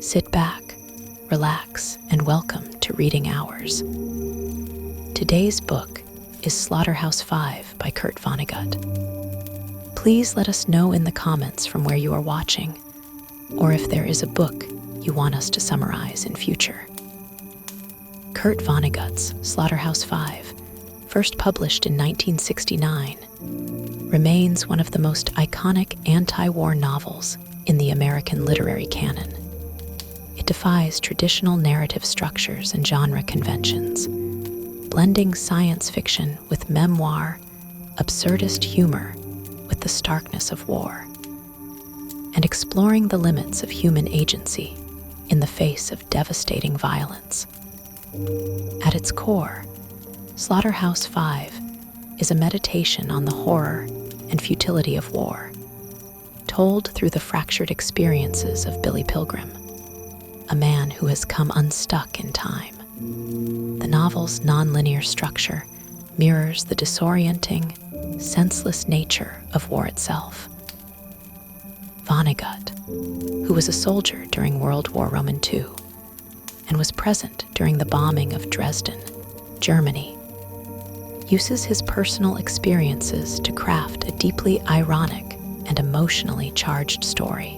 Sit back, relax, and welcome to Reading Hours. Today's book is Slaughterhouse-Five by Kurt Vonnegut. Please let us know in the comments from where you are watching, or if there is a book you want us to summarize in future. Kurt Vonnegut's Slaughterhouse-Five, first published in 1969, remains one of the most iconic anti-war novels in the American literary canon. It defies traditional narrative structures and genre conventions, blending science fiction with memoir, absurdist humor with the starkness of war, and exploring the limits of human agency in the face of devastating violence. At its core, Slaughterhouse-Five is a meditation on the horror and futility of war, told through the fractured experiences of Billy Pilgrim, a man who has come unstuck in time. The novel's nonlinear structure mirrors the disorienting, senseless nature of war itself. Vonnegut, who was a soldier during World War II and was present during the bombing of Dresden, Germany, uses his personal experiences to craft a deeply ironic and emotionally charged story.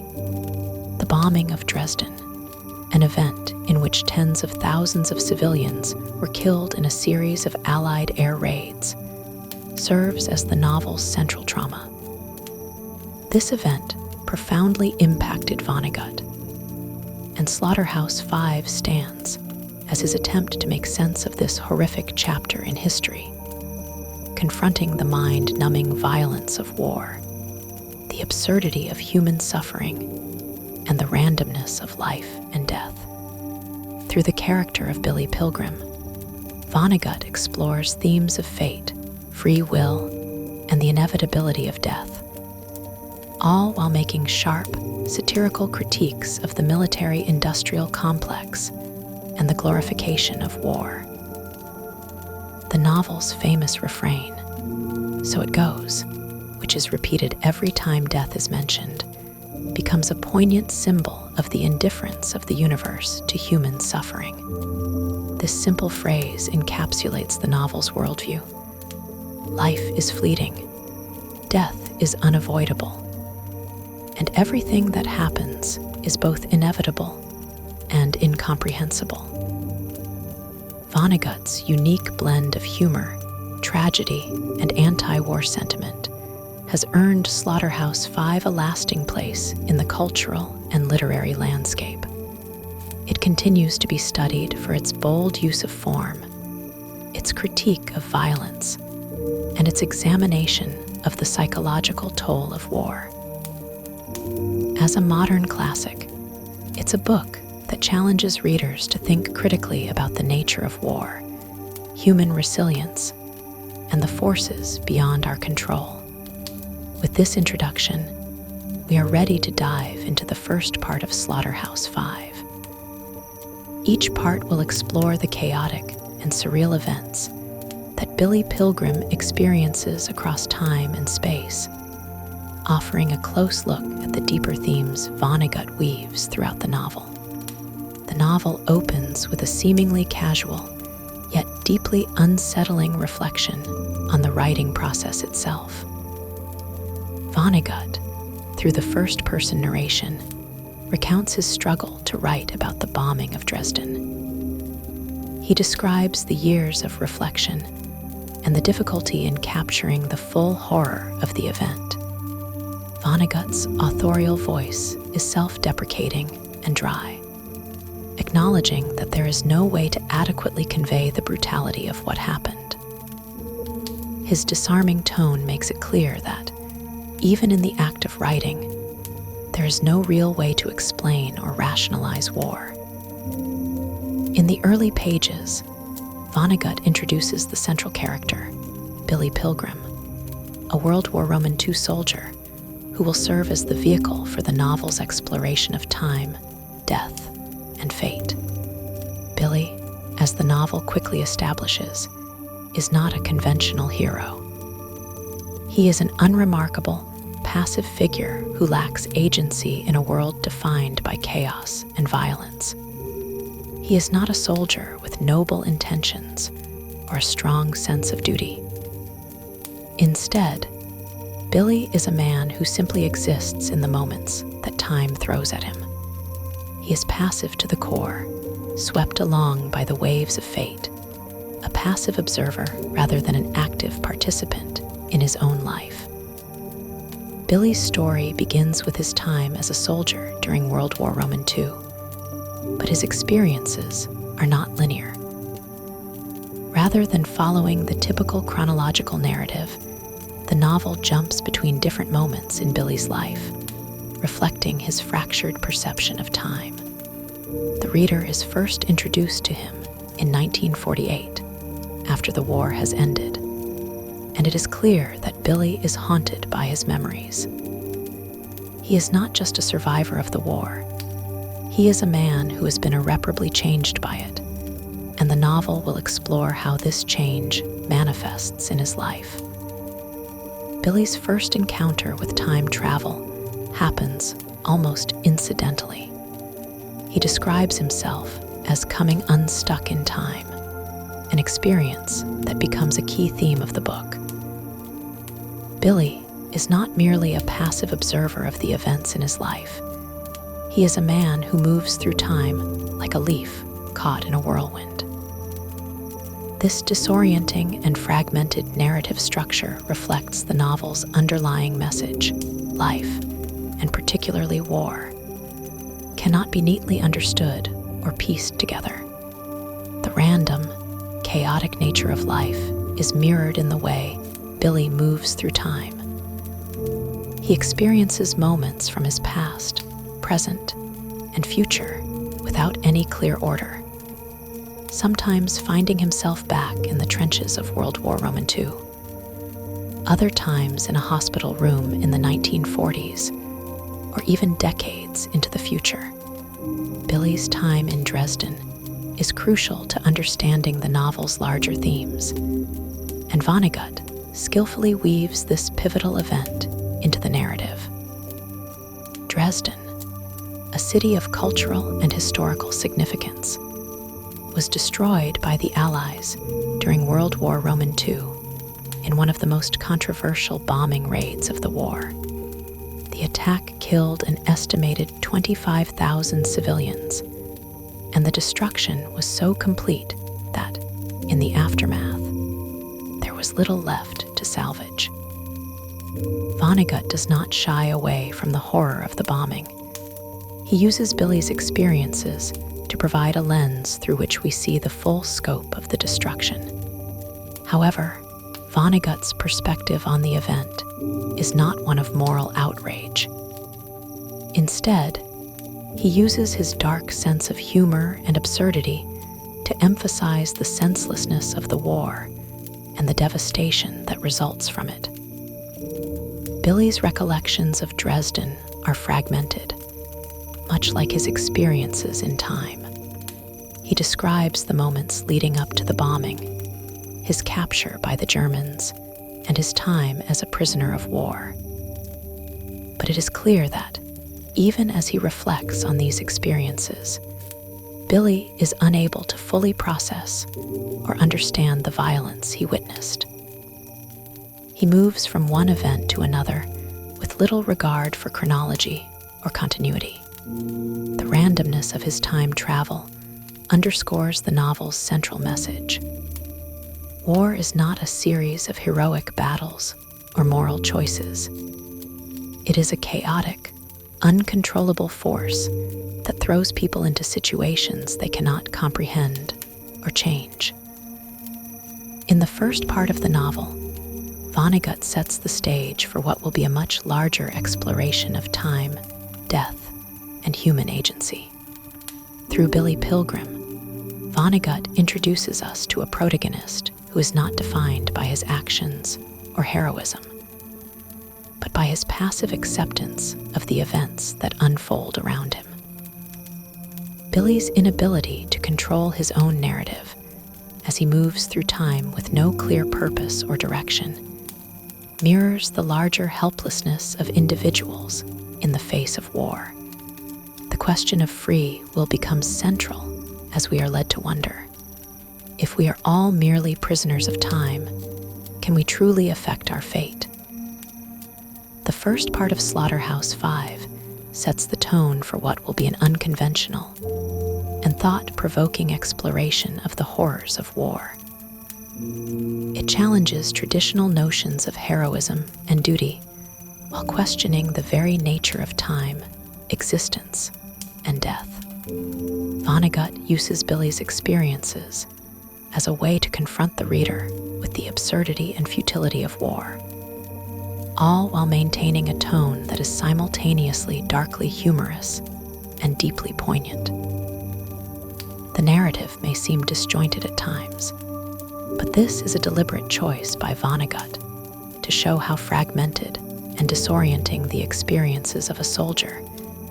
The bombing of Dresden, an event in which tens of thousands of civilians were killed in a series of Allied air raids, serves as the novel's central trauma. This event profoundly impacted Vonnegut, and Slaughterhouse-Five stands as his attempt to make sense of this horrific chapter in history, confronting the mind-numbing violence of war, the absurdity of human suffering, and the randomness of life and death. Through the character of Billy Pilgrim, Vonnegut explores themes of fate, free will, and the inevitability of death, all while making sharp, satirical critiques of the military-industrial complex and the glorification of war. The novel's famous refrain, "So it goes," which is repeated every time death is mentioned, becomes a poignant symbol of the indifference of the universe to human suffering. This simple phrase encapsulates the novel's worldview. Life is fleeting, death is unavoidable, and everything that happens is both inevitable and incomprehensible. Vonnegut's unique blend of humor, tragedy, and anti-war sentiment has earned Slaughterhouse-Five a lasting place in the cultural and literary landscape. It continues to be studied for its bold use of form, its critique of violence, and its examination of the psychological toll of war. As a modern classic, it's a book that challenges readers to think critically about the nature of war, human resilience, and the forces beyond our control. With this introduction, we are ready to dive into the first part of Slaughterhouse-Five. Each part will explore the chaotic and surreal events that Billy Pilgrim experiences across time and space, offering a close look at the deeper themes Vonnegut weaves throughout the novel. The novel opens with a seemingly casual, yet deeply unsettling reflection on the writing process itself. Vonnegut, through the first-person narration, recounts his struggle to write about the bombing of Dresden. He describes the years of reflection and the difficulty in capturing the full horror of the event. Vonnegut's authorial voice is self-deprecating and dry, acknowledging that there is no way to adequately convey the brutality of what happened. His disarming tone makes it clear that, even in the act of writing, there is no real way to explain or rationalize war. In the early pages, Vonnegut introduces the central character, Billy Pilgrim, a World War II soldier who will serve as the vehicle for the novel's exploration of time, death, and fate. Billy, as the novel quickly establishes, is not a conventional hero. He is an unremarkable, passive figure who lacks agency in a world defined by chaos and violence. He is not a soldier with noble intentions or a strong sense of duty. Instead, Billy is a man who simply exists in the moments that time throws at him. He is passive to the core, swept along by the waves of fate, a passive observer rather than an active participant in his own life. Billy's story begins with his time as a soldier during World War II, but his experiences are not linear. Rather than following the typical chronological narrative, the novel jumps between different moments in Billy's life, reflecting his fractured perception of time. The reader is first introduced to him in 1948, after the war has ended, and it is clear that Billy is haunted by his memories. He is not just a survivor of the war. He is a man who has been irreparably changed by it, and the novel will explore how this change manifests in his life. Billy's first encounter with time travel happens almost incidentally. He describes himself as coming unstuck in time, an experience that becomes a key theme of the book. Billy is not merely a passive observer of the events in his life. He is a man who moves through time like a leaf caught in a whirlwind. This disorienting and fragmented narrative structure reflects the novel's underlying message: life, and particularly war, cannot be neatly understood or pieced together. The random, chaotic nature of life is mirrored in the way Billy moves through time. He experiences moments from his past, present, and future without any clear order, sometimes finding himself back in the trenches of World War II, other times in a hospital room in the 1940s, or even decades into the future. Billy's time in Dresden is crucial to understanding the novel's larger themes, and Vonnegut skillfully weaves this pivotal event into the narrative. Dresden, a city of cultural and historical significance, was destroyed by the Allies during World War II in one of the most controversial bombing raids of the war. The attack killed an estimated 25,000 civilians, and the destruction was so complete that, in the aftermath, there was little left to salvage. Vonnegut does not shy away from the horror of the bombing. He uses Billy's experiences to provide a lens through which we see the full scope of the destruction. However, Vonnegut's perspective on the event is not one of moral outrage. Instead, he uses his dark sense of humor and absurdity to emphasize the senselessness of the war and the devastation that results from it. Billy's recollections of Dresden are fragmented, much like his experiences in time. He describes the moments leading up to the bombing, his capture by the Germans, and his time as a prisoner of war. But it is clear that, even as he reflects on these experiences, Billy is unable to fully process or understand the violence he witnessed. He moves from one event to another with little regard for chronology or continuity. The randomness of his time travel underscores the novel's central message. War is not a series of heroic battles or moral choices. It is a chaotic, uncontrollable force that throws people into situations they cannot comprehend or change. In the first part of the novel, Vonnegut sets the stage for what will be a much larger exploration of time, death, and human agency. Through Billy Pilgrim, Vonnegut introduces us to a protagonist who is not defined by his actions or heroism, but by his passive acceptance of the events that unfold around him. Billy's inability to control his own narrative as he moves through time with no clear purpose or direction mirrors the larger helplessness of individuals in the face of war. The question of free will become central as we are led to wonder, if we are all merely prisoners of time, can we truly affect our fate? The first part of Slaughterhouse-Five sets the tone for what will be an unconventional and thought-provoking exploration of the horrors of war. It challenges traditional notions of heroism and duty while questioning the very nature of time, existence, and death. Vonnegut uses Billy's experiences as a way to confront the reader with the absurdity and futility of war, all while maintaining a tone that is simultaneously darkly humorous and deeply poignant. The narrative may seem disjointed at times, but this is a deliberate choice by Vonnegut to show how fragmented and disorienting the experiences of a soldier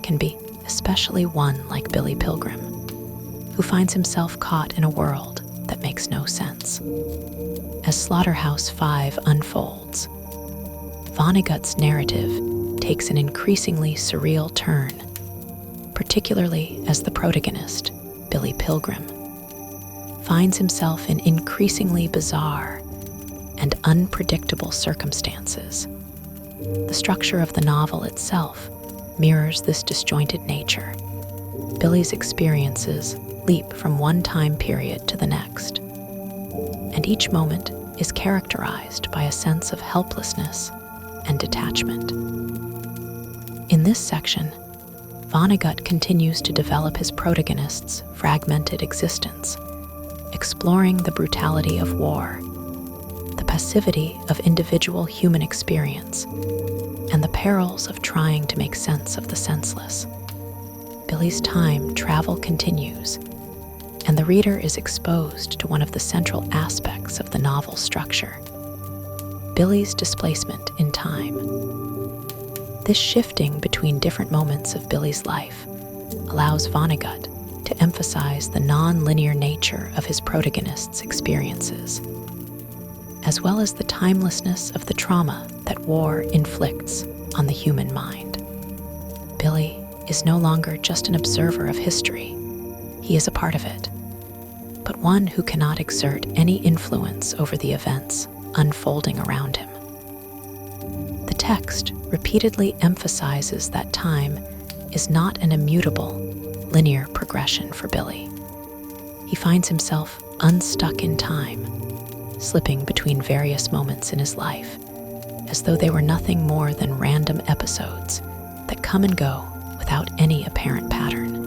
can be, especially one like Billy Pilgrim, who finds himself caught in a world that makes no sense. As Slaughterhouse-Five unfolds, Vonnegut's narrative takes an increasingly surreal turn, particularly as the protagonist, Billy Pilgrim, finds himself in increasingly bizarre and unpredictable circumstances. The structure of the novel itself mirrors this disjointed nature. Billy's experiences leap from one time period to the next, and each moment is characterized by a sense of helplessness and detachment. In this section, Vonnegut continues to develop his protagonist's fragmented existence, exploring the brutality of war, the passivity of individual human experience, and the perils of trying to make sense of the senseless. Billy's time travel continues, and the reader is exposed to one of the central aspects of the novel's structure: Billy's displacement in time. This shifting between different moments of Billy's life allows Vonnegut to emphasize the non-linear nature of his protagonist's experiences, as well as the timelessness of the trauma that war inflicts on the human mind. Billy is no longer just an observer of history. He is a part of it, but one who cannot exert any influence over the events unfolding around him. The text repeatedly emphasizes that time is not an immutable, linear progression for Billy. He finds himself unstuck in time, slipping between various moments in his life, as though they were nothing more than random episodes that come and go without any apparent pattern.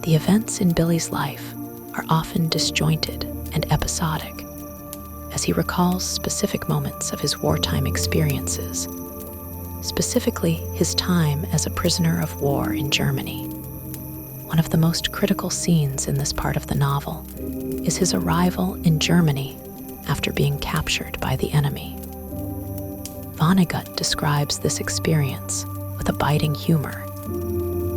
The events in Billy's life are often disjointed and episodic, as he recalls specific moments of his wartime experiences, specifically his time as a prisoner of war in Germany. One of the most critical scenes in this part of the novel is his arrival in Germany after being captured by the enemy. Vonnegut describes this experience with a biting humor,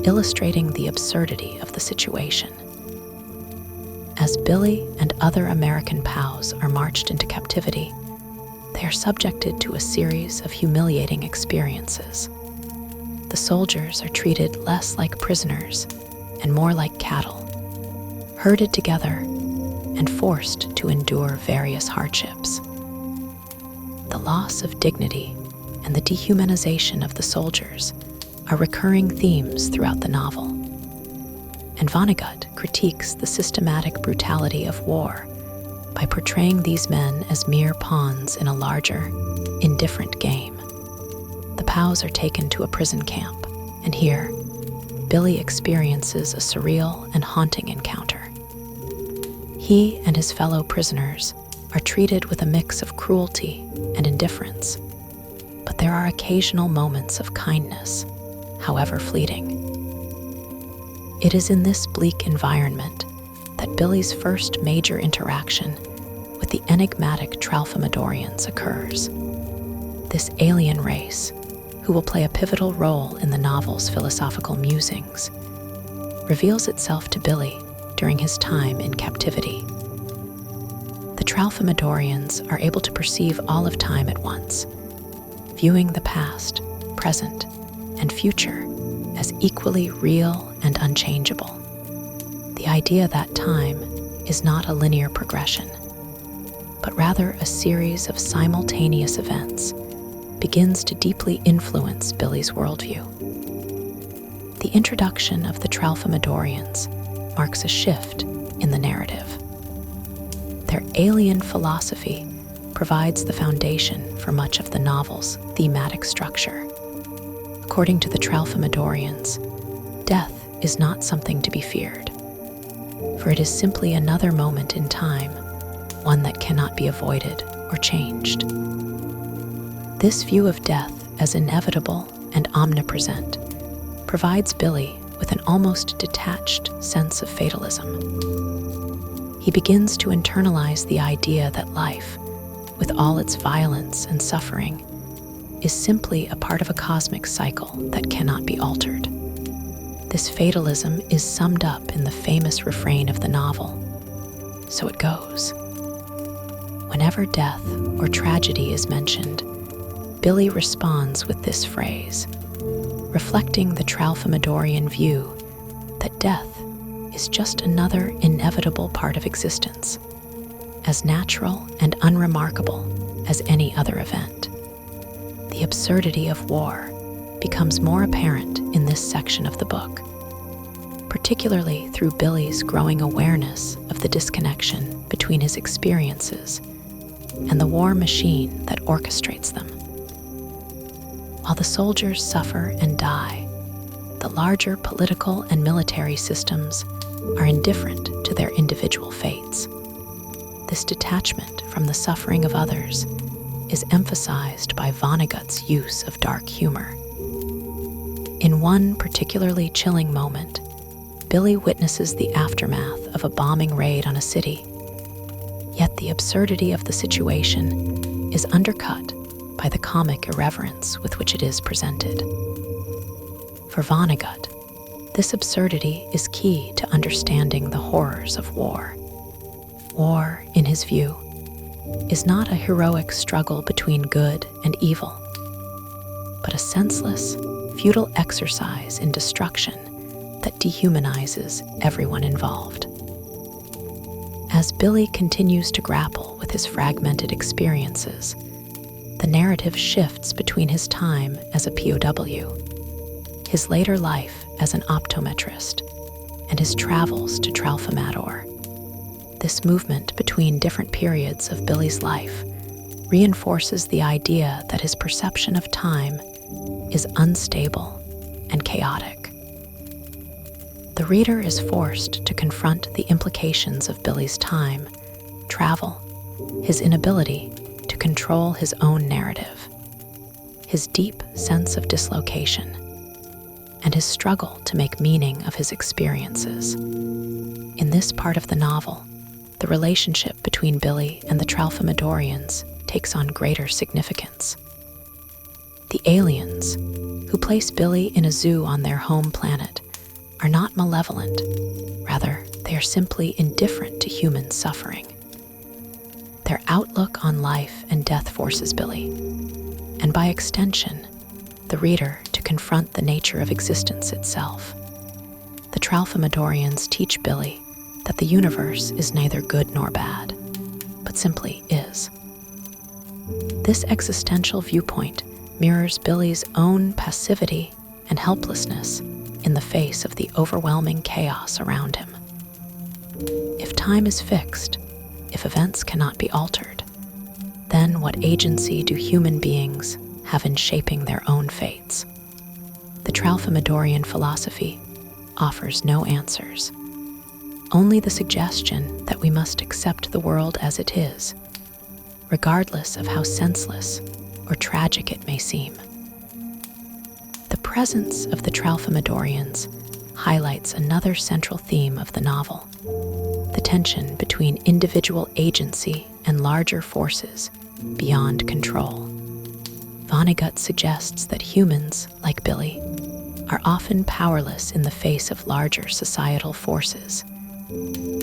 illustrating the absurdity of the situation. As Billy and other American POWs are marched into captivity, they are subjected to a series of humiliating experiences. The soldiers are treated less like prisoners and more like cattle, herded together and forced to endure various hardships. The loss of dignity and the dehumanization of the soldiers are recurring themes throughout the novel, and Vonnegut critiques the systematic brutality of war by portraying these men as mere pawns in a larger, indifferent game. The POWs are taken to a prison camp, and here, Billy experiences a surreal and haunting encounter. He and his fellow prisoners are treated with a mix of cruelty and indifference, but there are occasional moments of kindness, however fleeting. It is in this bleak environment that Billy's first major interaction with the enigmatic Tralfamadorians occurs. This alien race, who will play a pivotal role in the novel's philosophical musings, reveals itself to Billy during his time in captivity. The Tralfamadorians are able to perceive all of time at once, viewing the past, present, and future as equally real and unchangeable. The idea that time is not a linear progression, but rather a series of simultaneous events, begins to deeply influence Billy's worldview. The introduction of the Tralfamadorians marks a shift in the narrative. Their alien philosophy provides the foundation for much of the novel's thematic structure. According to the Tralfamadorians, death is not something to be feared, for it is simply another moment in time, one that cannot be avoided or changed. This view of death as inevitable and omnipresent provides Billy with an almost detached sense of fatalism. He begins to internalize the idea that life, with all its violence and suffering, is simply a part of a cosmic cycle that cannot be altered. This fatalism is summed up in the famous refrain of the novel, "So it goes." Whenever death or tragedy is mentioned, Billy responds with this phrase, reflecting the Tralfamadorian view that death is just another inevitable part of existence, as natural and unremarkable as any other event. The absurdity of war becomes more apparent in this section of the book, particularly through Billy's growing awareness of the disconnection between his experiences and the war machine that orchestrates them. While the soldiers suffer and die, the larger political and military systems are indifferent to their individual fates. This detachment from the suffering of others is emphasized by Vonnegut's use of dark humor. In one particularly chilling moment, Billy witnesses the aftermath of a bombing raid on a city. Yet the absurdity of the situation is undercut by the comic irreverence with which it is presented. For Vonnegut, this absurdity is key to understanding the horrors of war. War, in his view, is not a heroic struggle between good and evil, but a senseless, futile exercise in destruction that dehumanizes everyone involved. As Billy continues to grapple with his fragmented experiences, the narrative shifts between his time as a POW, his later life as an optometrist, and his travels to Tralfamador. This movement between different periods of Billy's life reinforces the idea that his perception of time is unstable and chaotic. The reader is forced to confront the implications of Billy's time, travel, his inability to control his own narrative, his deep sense of dislocation, and his struggle to make meaning of his experiences. In this part of the novel, the relationship between Billy and the Tralfamadorians takes on greater significance. The aliens, who place Billy in a zoo on their home planet, are not malevolent. Rather, they are simply indifferent to human suffering. Their outlook on life and death forces Billy, and by extension, the reader, to confront the nature of existence itself. The Tralfamadorians teach Billy that the universe is neither good nor bad, but simply is. This existential viewpoint mirrors Billy's own passivity and helplessness in the face of the overwhelming chaos around him. If time is fixed, if events cannot be altered, then what agency do human beings have in shaping their own fates? The Tralfamadorian philosophy offers no answers, only the suggestion that we must accept the world as it is, regardless of how senseless or tragic it may seem. The presence of the Tralfamadorians highlights another central theme of the novel, the tension between individual agency and larger forces beyond control. Vonnegut suggests that humans, like Billy, are often powerless in the face of larger societal forces,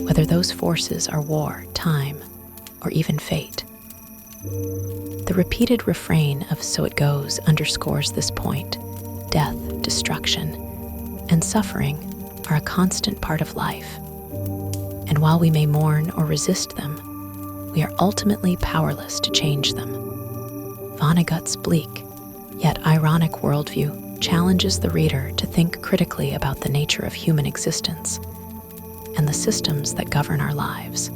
whether those forces are war, time, or even fate. The repeated refrain of "so it goes" underscores this point. Death, destruction, and suffering are a constant part of life. And while we may mourn or resist them, we are ultimately powerless to change them. Vonnegut's bleak, yet ironic worldview challenges the reader to think critically about the nature of human existence and the systems that govern our lives.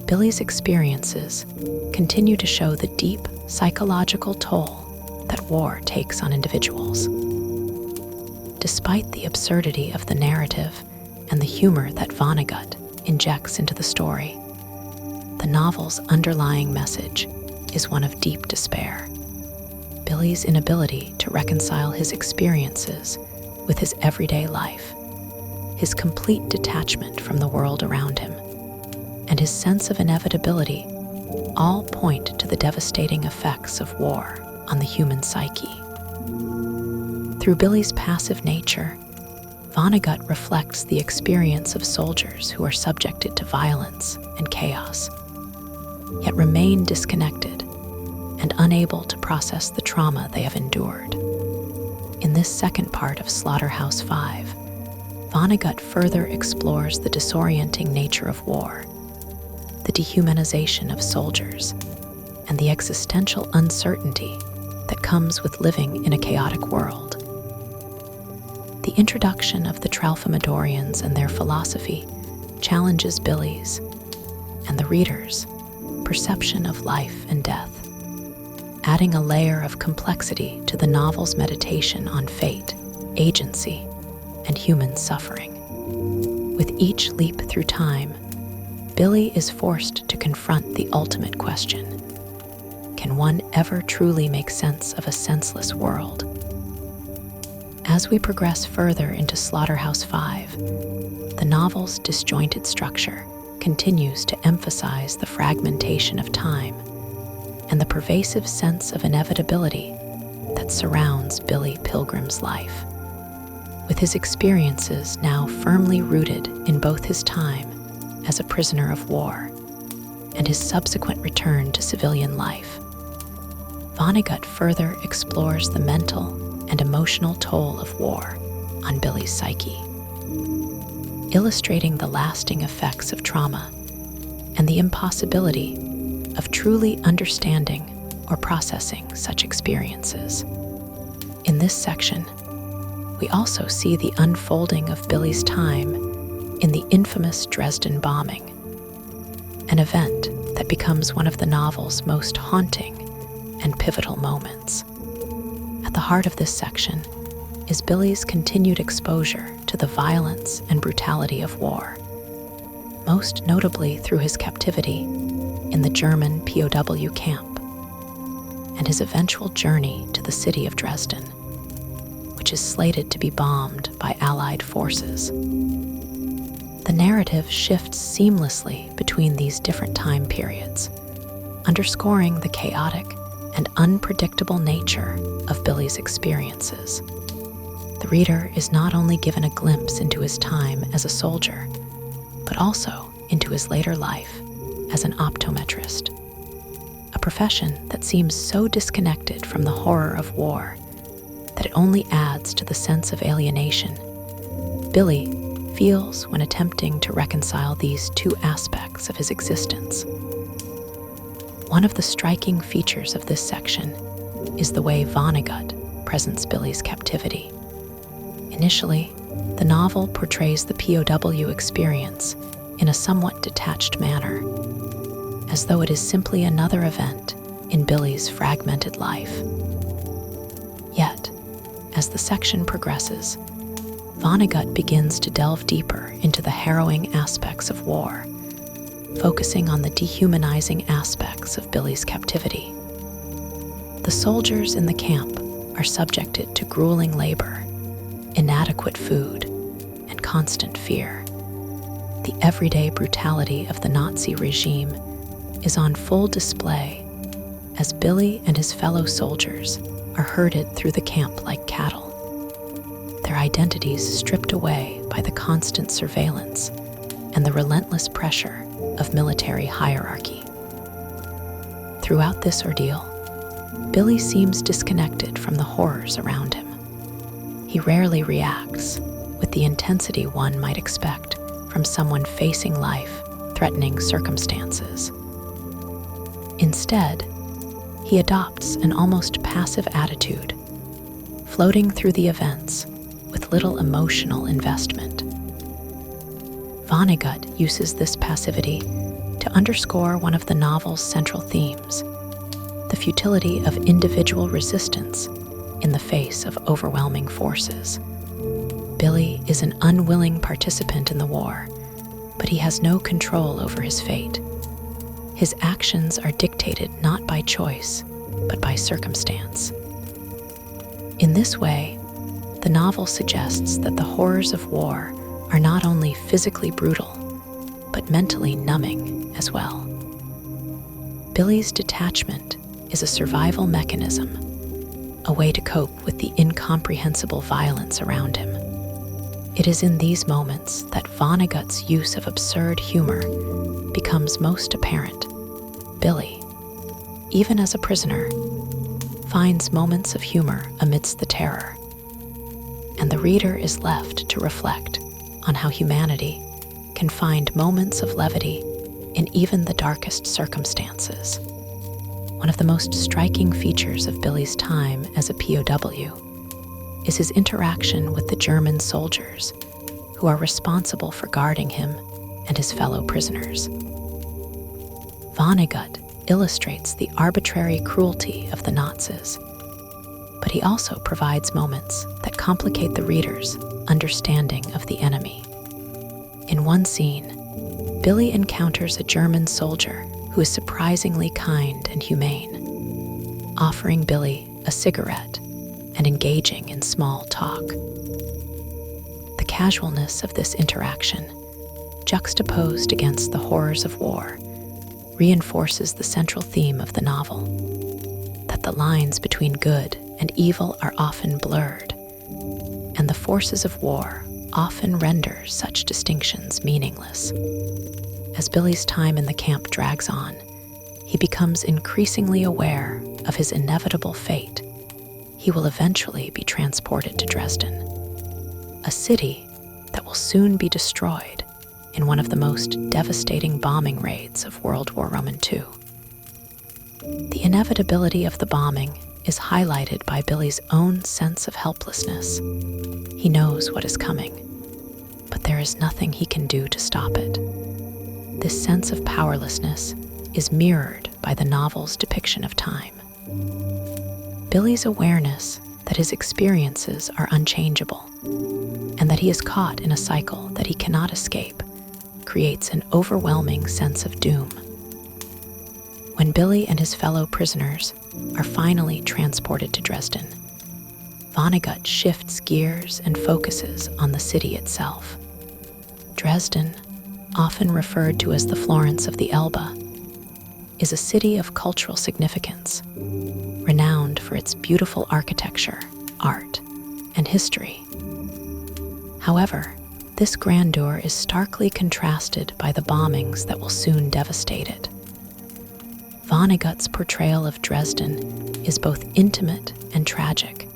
Billy's experiences continue to show the deep psychological toll that war takes on individuals. Despite the absurdity of the narrative and the humor that Vonnegut injects into the story, the novel's underlying message is one of deep despair. Billy's inability to reconcile his experiences with his everyday life, his complete detachment from the world around him, and his sense of inevitability all point to the devastating effects of war on the human psyche. Through Billy's passive nature, Vonnegut reflects the experience of soldiers who are subjected to violence and chaos, yet remain disconnected and unable to process the trauma they have endured. In this second part of Slaughterhouse-Five, Vonnegut further explores the disorienting nature of war, the dehumanization of soldiers, and the existential uncertainty that comes with living in a chaotic world. The introduction of the Tralfamadorians and their philosophy challenges Billy's and the reader's perception of life and death, adding a layer of complexity to the novel's meditation on fate, agency, and human suffering. With each leap through time, Billy is forced to confront the ultimate question: can one ever truly make sense of a senseless world? As we progress further into Slaughterhouse-Five, the novel's disjointed structure continues to emphasize the fragmentation of time and the pervasive sense of inevitability that surrounds Billy Pilgrim's life. With his experiences now firmly rooted in both his time as a prisoner of war and his subsequent return to civilian life, Vonnegut further explores the mental and emotional toll of war on Billy's psyche, illustrating the lasting effects of trauma and the impossibility of truly understanding or processing such experiences. In this section, we also see the unfolding of Billy's time in the infamous Dresden bombing, an event that becomes one of the novel's most haunting and pivotal moments. At the heart of this section is Billy's continued exposure to the violence and brutality of war, most notably through his captivity in the German POW camp and his eventual journey to the city of Dresden, which is slated to be bombed by Allied forces. The narrative shifts seamlessly between these different time periods, underscoring the chaotic and unpredictable nature of Billy's experiences. The reader is not only given a glimpse into his time as a soldier, but also into his later life as an optometrist, a profession that seems so disconnected from the horror of war that it only adds to the sense of alienation Billy feels when attempting to reconcile these two aspects of his existence. One of the striking features of this section is the way Vonnegut presents Billy's captivity. Initially, the novel portrays the POW experience in a somewhat detached manner, as though it is simply another event in Billy's fragmented life. Yet, as the section progresses, Vonnegut begins to delve deeper into the harrowing aspects of war, focusing on the dehumanizing aspects of Billy's captivity. The soldiers in the camp are subjected to grueling labor, inadequate food, and constant fear. The everyday brutality of the Nazi regime is on full display as Billy and his fellow soldiers are herded through the camp like cattle, their identities stripped away by the constant surveillance and the relentless pressure of military hierarchy. Throughout this ordeal, Billy seems disconnected from the horrors around him. He rarely reacts with the intensity one might expect from someone facing life-threatening circumstances. Instead, he adopts an almost passive attitude, floating through the events with little emotional investment. Vonnegut uses this passivity to underscore one of the novel's central themes, the futility of individual resistance in the face of overwhelming forces. Billy is an unwilling participant in the war, but he has no control over his fate. His actions are dictated not by choice, but by circumstance. In this way, the novel suggests that the horrors of war are not only physically brutal, but mentally numbing as well. Billy's detachment is a survival mechanism, a way to cope with the incomprehensible violence around him. It is in these moments that Vonnegut's use of absurd humor becomes most apparent. Billy, even as a prisoner, finds moments of humor amidst the terror, and the reader is left to reflect on how humanity can find moments of levity in even the darkest circumstances. One of the most striking features of Billy's time as a POW is his interaction with the German soldiers who are responsible for guarding him and his fellow prisoners. Vonnegut illustrates the arbitrary cruelty of the Nazis, but he also provides moments that complicate the reader's understanding of the enemy. In one scene, Billy encounters a German soldier who is surprisingly kind and humane, offering Billy a cigarette and engaging in small talk. The casualness of this interaction, juxtaposed against the horrors of war, reinforces the central theme of the novel, that the lines between good and evil are often blurred, and the forces of war often render such distinctions meaningless. As Billy's time in the camp drags on, he becomes increasingly aware of his inevitable fate. He will eventually be transported to Dresden, a city that will soon be destroyed in one of the most devastating bombing raids of World War II. The inevitability of the bombing is highlighted by Billy's own sense of helplessness. He knows what is coming, but there is nothing he can do to stop it. This sense of powerlessness is mirrored by the novel's depiction of time. Billy's awareness that his experiences are unchangeable and that he is caught in a cycle that he cannot escape creates an overwhelming sense of doom. When Billy and his fellow prisoners are finally transported to Dresden, Vonnegut shifts gears and focuses on the city itself. Dresden, often referred to as the Florence of the Elbe, is a city of cultural significance, renowned for its beautiful architecture, art, and history. However, this grandeur is starkly contrasted by the bombings that will soon devastate it. Vonnegut's portrayal of Dresden is both intimate and tragic,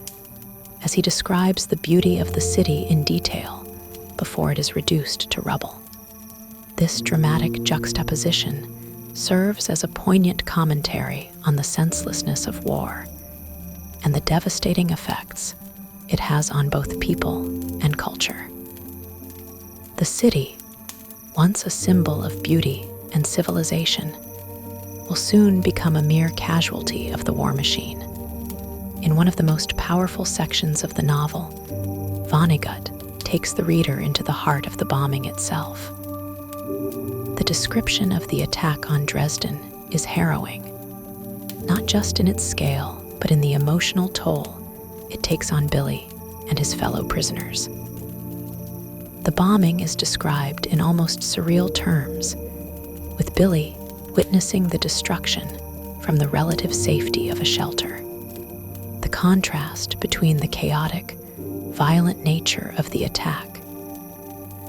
as he describes the beauty of the city in detail before it is reduced to rubble. This dramatic juxtaposition serves as a poignant commentary on the senselessness of war and the devastating effects it has on both people and culture. The city, once a symbol of beauty and civilization, will soon become a mere casualty of the war machine. In one of the most powerful sections of the novel, Vonnegut takes the reader into the heart of the bombing itself. The description of the attack on Dresden is harrowing, not just in its scale, but in the emotional toll it takes on Billy and his fellow prisoners. The bombing is described in almost surreal terms, with Billy witnessing the destruction from the relative safety of a shelter. The contrast between the chaotic, violent nature of the attack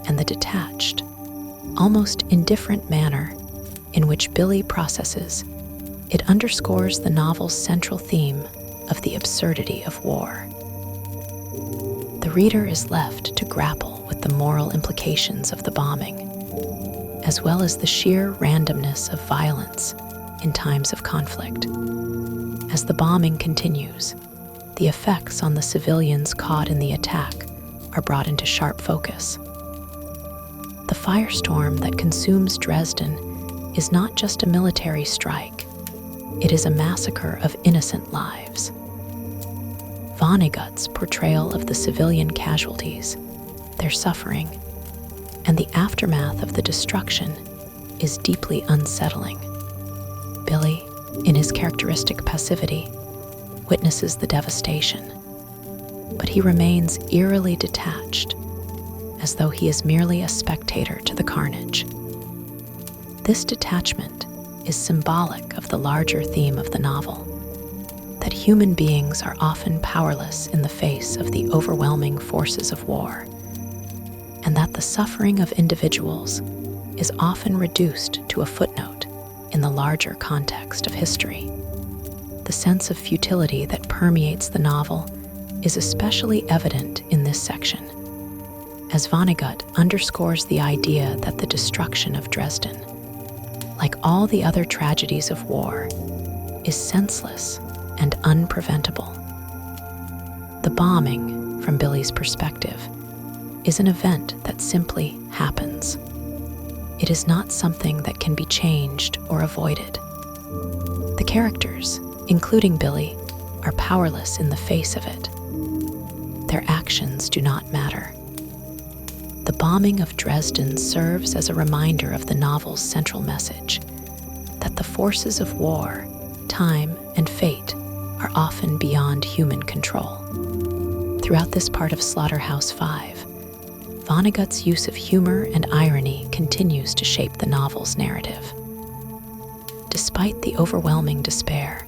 and the detached, almost indifferent manner in which Billy processes, it underscores the novel's central theme of the absurdity of war. The reader is left to grapple with the moral implications of the bombing, as well as the sheer randomness of violence in times of conflict. As the bombing continues, the effects on the civilians caught in the attack are brought into sharp focus. The firestorm that consumes Dresden is not just a military strike, it is a massacre of innocent lives. Vonnegut's portrayal of the civilian casualties, their suffering, and the aftermath of the destruction is deeply unsettling. Billy, in his characteristic passivity, witnesses the devastation, but he remains eerily detached, as though he is merely a spectator to the carnage. This detachment is symbolic of the larger theme of the novel, that human beings are often powerless in the face of the overwhelming forces of war, and that the suffering of individuals is often reduced to a footnote in the larger context of history. The sense of futility that permeates the novel is especially evident in this section, as Vonnegut underscores the idea that the destruction of Dresden, like all the other tragedies of war, is senseless and unpreventable. The bombing, from Billy's perspective, is an event that simply happens. It is not something that can be changed or avoided. The characters, including Billy, are powerless in the face of it. Their actions do not matter. The bombing of Dresden serves as a reminder of the novel's central message, that the forces of war, time, and fate are often beyond human control. Throughout this part of Slaughterhouse-Five, Vonnegut's use of humor and irony continues to shape the novel's narrative. Despite the overwhelming despair,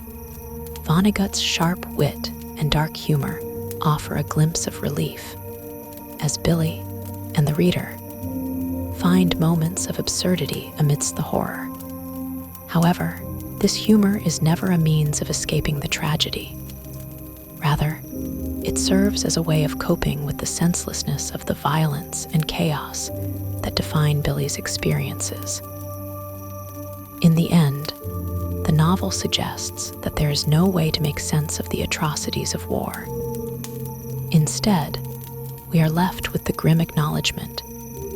Vonnegut's sharp wit and dark humor offer a glimpse of relief, as Billy and the reader find moments of absurdity amidst the horror. However, this humor is never a means of escaping the tragedy. Rather, it serves as a way of coping with the senselessness of the violence and chaos that define Billy's experiences. In the end, the novel suggests that there is no way to make sense of the atrocities of war. Instead, we are left with the grim acknowledgement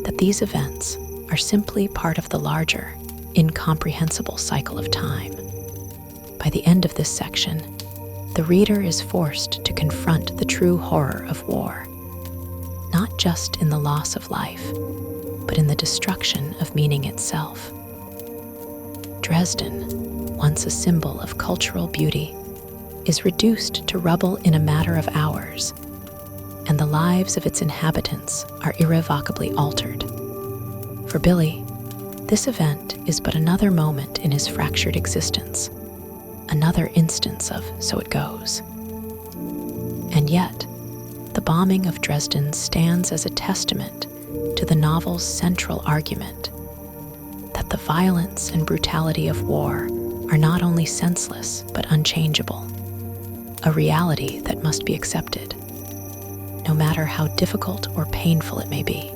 that these events are simply part of the larger, incomprehensible cycle of time. By the end of this section, the reader is forced to confront the true horror of war, not just in the loss of life, but in the destruction of meaning itself. Dresden, once a symbol of cultural beauty, is reduced to rubble in a matter of hours, and the lives of its inhabitants are irrevocably altered. For Billy, this event is but another moment in his fractured existence, another instance of so it goes. And yet, the bombing of Dresden stands as a testament to the novel's central argument, that the violence and brutality of war are not only senseless but unchangeable, a reality that must be accepted, no matter how difficult or painful it may be.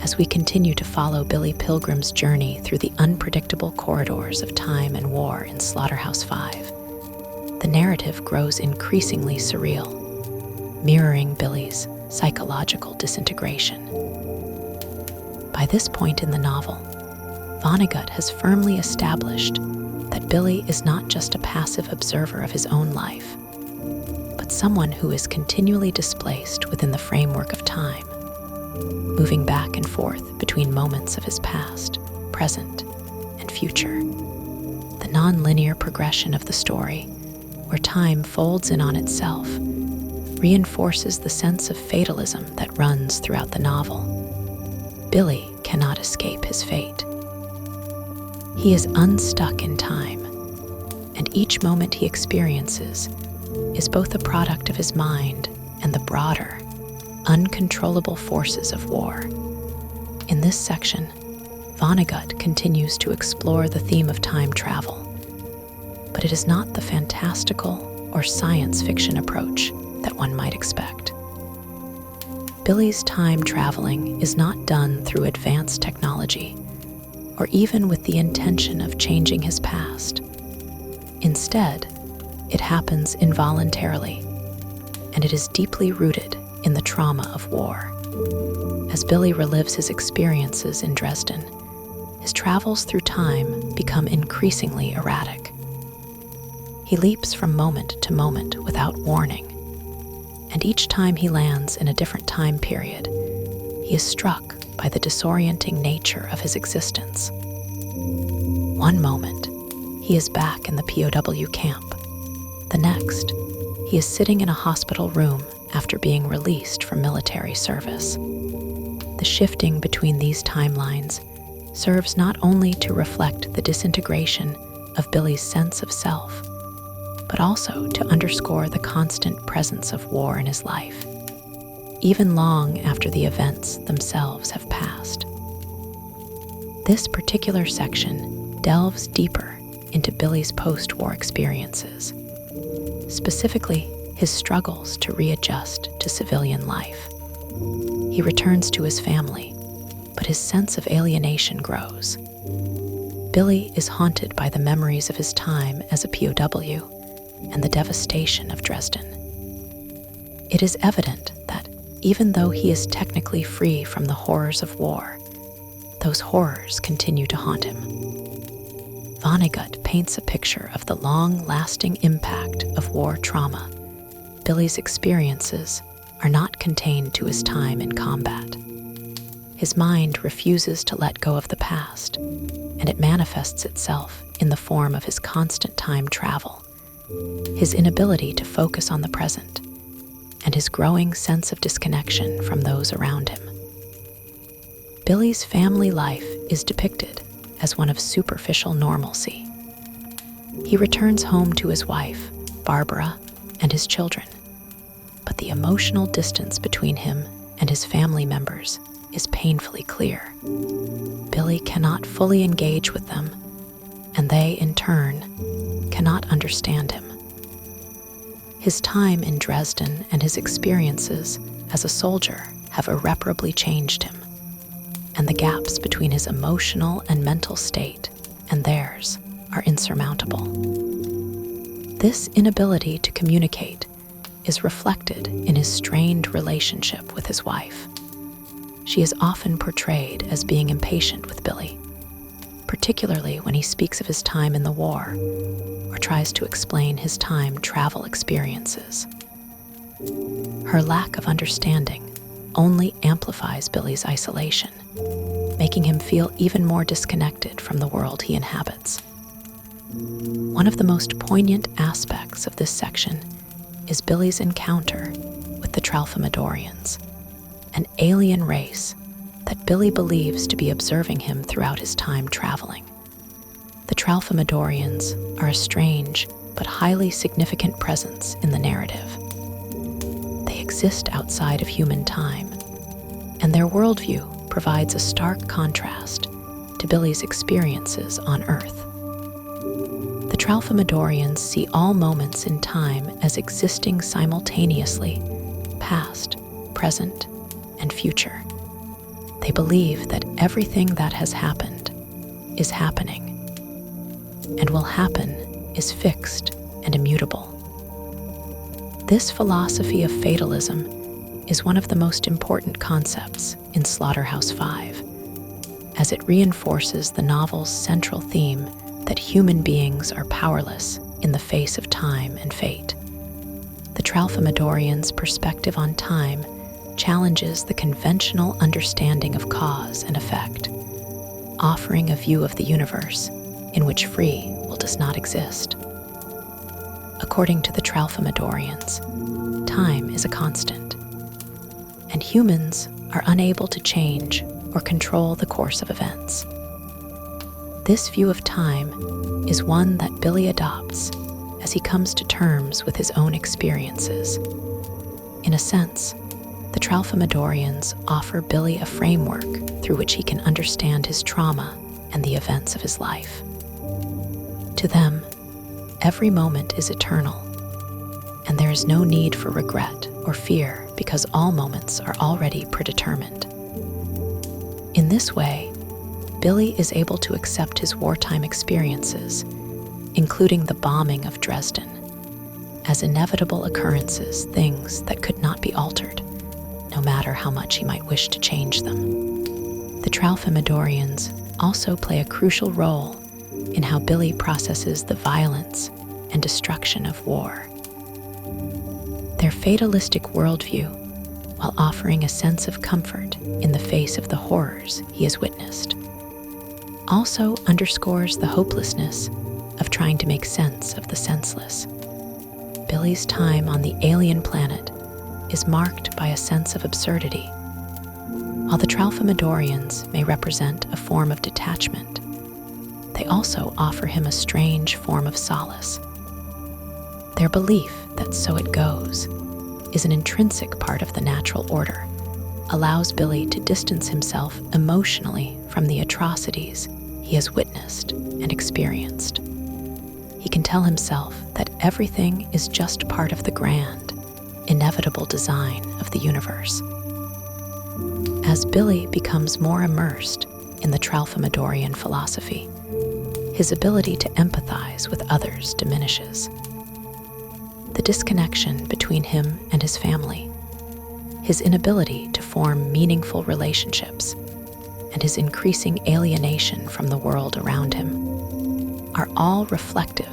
As we continue to follow Billy Pilgrim's journey through the unpredictable corridors of time and war in Slaughterhouse-Five, the narrative grows increasingly surreal, mirroring Billy's psychological disintegration. By this point in the novel, Vonnegut has firmly established that Billy is not just a passive observer of his own life, but someone who is continually displaced within the framework of time, moving back and forth between moments of his past, present, and future. The non-linear progression of the story, where time folds in on itself, reinforces the sense of fatalism that runs throughout the novel. Billy cannot escape his fate. He is unstuck in time, and each moment he experiences is both a product of his mind and the broader, uncontrollable forces of war. In this section, Vonnegut continues to explore the theme of time travel, but it is not the fantastical or science fiction approach that one might expect. Billy's time traveling is not done through advanced technology or even with the intention of changing his past. Instead, it happens involuntarily, and it is deeply rooted in the trauma of war. As Billy relives his experiences in Dresden, his travels through time become increasingly erratic. He leaps from moment to moment without warning, and each time he lands in a different time period, he is struck by the disorienting nature of his existence. One moment, he is back in the POW camp. The next, he is sitting in a hospital room after being released from military service. The shifting between these timelines serves not only to reflect the disintegration of Billy's sense of self, but also to underscore the constant presence of war in his life, even long after the events themselves have passed. This particular section delves deeper into Billy's post-war experiences, specifically his struggles to readjust to civilian life. He returns to his family, but his sense of alienation grows. Billy is haunted by the memories of his time as a POW and the devastation of Dresden. It is evident that even though he is technically free from the horrors of war, those horrors continue to haunt him. Vonnegut paints a picture of the long-lasting impact of war trauma. Billy's experiences are not contained to his time in combat. His mind refuses to let go of the past, and it manifests itself in the form of his constant time travel, his inability to focus on the present, and his growing sense of disconnection from those around him. Billy's family life is depicted as one of superficial normalcy. He returns home to his wife, Barbara, and his children, but the emotional distance between him and his family members is painfully clear. Billy cannot fully engage with them, and they, in turn, cannot understand him. His time in Dresden and his experiences as a soldier have irreparably changed him, and the gaps between his emotional and mental state and theirs are insurmountable. This inability to communicate is reflected in his strained relationship with his wife. She is often portrayed as being impatient with Billy, particularly when he speaks of his time in the war or tries to explain his time travel experiences. Her lack of understanding only amplifies Billy's isolation, making him feel even more disconnected from the world he inhabits. One of the most poignant aspects of this section is Billy's encounter with the Tralfamadorians, an alien race that Billy believes to be observing him throughout his time traveling. The Tralfamadorians are a strange but highly significant presence in the narrative. They exist outside of human time, and their worldview provides a stark contrast to Billy's experiences on Earth. The Tralfamadorians see all moments in time as existing simultaneously, past, present, and future. They believe that everything that has happened is happening, and will happen is fixed and immutable. This philosophy of fatalism is one of the most important concepts in Slaughterhouse-Five, as it reinforces the novel's central theme that human beings are powerless in the face of time and fate. The Tralfamadorians' perspective on time challenges the conventional understanding of cause and effect, offering a view of the universe in which free will does not exist. According to the Tralfamadorians, time is a constant, and humans are unable to change or control the course of events. This view of time is one that Billy adopts as he comes to terms with his own experiences. In a sense, the Tralfamadorians offer Billy a framework through which he can understand his trauma and the events of his life. To them, every moment is eternal, and there is no need for regret or fear because all moments are already predetermined. In this way, Billy is able to accept his wartime experiences, including the bombing of Dresden, as inevitable occurrences, things that could not be altered, no matter how much he might wish to change them. The Tralfamadorians also play a crucial role in how Billy processes the violence and destruction of war. Their fatalistic worldview, while offering a sense of comfort in the face of the horrors he has witnessed, also underscores the hopelessness of trying to make sense of the senseless. Billy's time on the alien planet is marked by a sense of absurdity. While the Tralfamadorians may represent a form of detachment, they also offer him a strange form of solace. Their belief that so it goes is an intrinsic part of the natural order, allows Billy to distance himself emotionally from the atrocities he has witnessed and experienced. He can tell himself that everything is just part of the grand, inevitable design of the universe. As Billy becomes more immersed in the Tralfamadorian philosophy, his ability to empathize with others diminishes. The disconnection between him and his family, his inability to form meaningful relationships, and his increasing alienation from the world around him are all reflective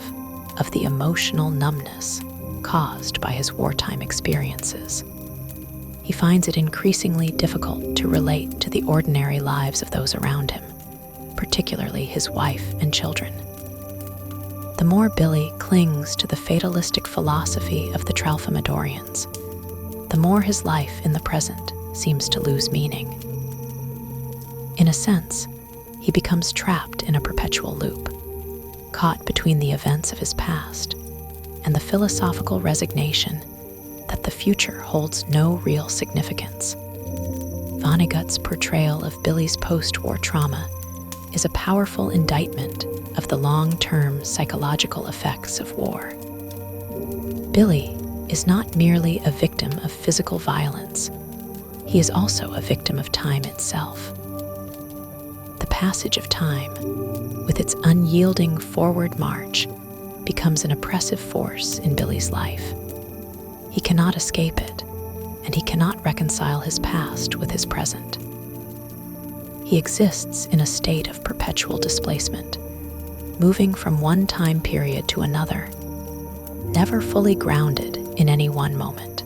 of the emotional numbness caused by his wartime experiences. He finds it increasingly difficult to relate to the ordinary lives of those around him, particularly his wife and children. The more Billy clings to the fatalistic philosophy of the Tralfamadorians, the more his life in the present seems to lose meaning. In a sense, he becomes trapped in a perpetual loop, caught between the events of his past and the philosophical resignation that the future holds no real significance. Vonnegut's portrayal of Billy's post-war trauma is a powerful indictment of the long-term psychological effects of war. Billy is not merely a victim of physical violence, he is also a victim of time itself. The passage of time, with its unyielding forward march, becomes an oppressive force in Billy's life. He cannot escape it, and he cannot reconcile his past with his present. He exists in a state of perpetual displacement, moving from one time period to another, never fully grounded in any one moment.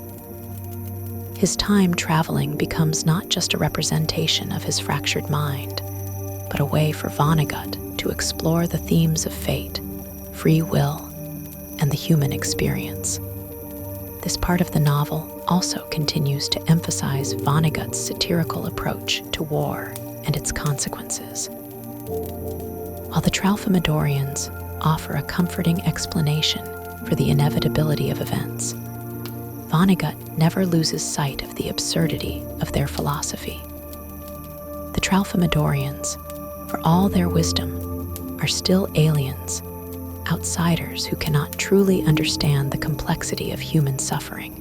His time traveling becomes not just a representation of his fractured mind, but a way for Vonnegut to explore the themes of fate, free will, and the human experience. This part of the novel also continues to emphasize Vonnegut's satirical approach to war and its consequences. While the Tralfamadorians offer a comforting explanation for the inevitability of events, Vonnegut never loses sight of the absurdity of their philosophy. The Tralfamadorians, for all their wisdom, are still aliens, outsiders who cannot truly understand the complexity of human suffering.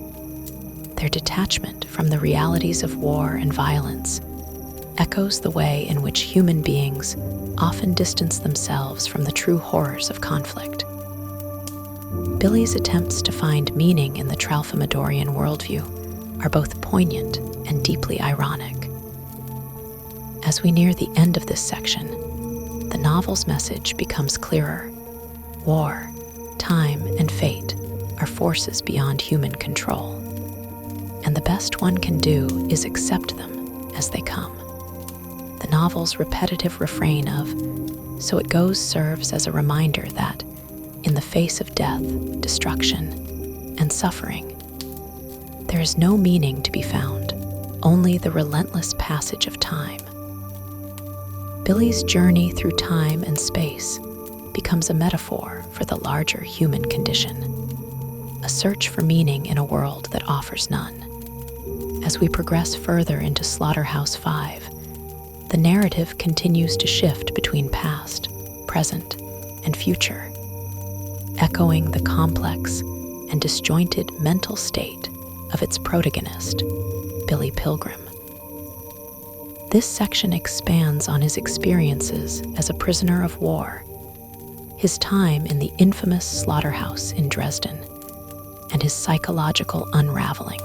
Their detachment from the realities of war and violence echoes the way in which human beings often distance themselves from the true horrors of conflict. Billy's attempts to find meaning in the Tralfamadorian worldview are both poignant and deeply ironic. As we near the end of this section, the novel's message becomes clearer. War, time, and fate are forces beyond human control, and the best one can do is accept them as they come. The novel's repetitive refrain of "so it goes" serves as a reminder that, in the face of death, destruction, and suffering, there is no meaning to be found, only the relentless passage of time. Billy's journey through time and space becomes a metaphor for the larger human condition, a search for meaning in a world that offers none. As we progress further into Slaughterhouse-Five, the narrative continues to shift between past, present, and future, echoing the complex and disjointed mental state of its protagonist, Billy Pilgrim. This section expands on his experiences as a prisoner of war, his time in the infamous slaughterhouse in Dresden, and his psychological unraveling.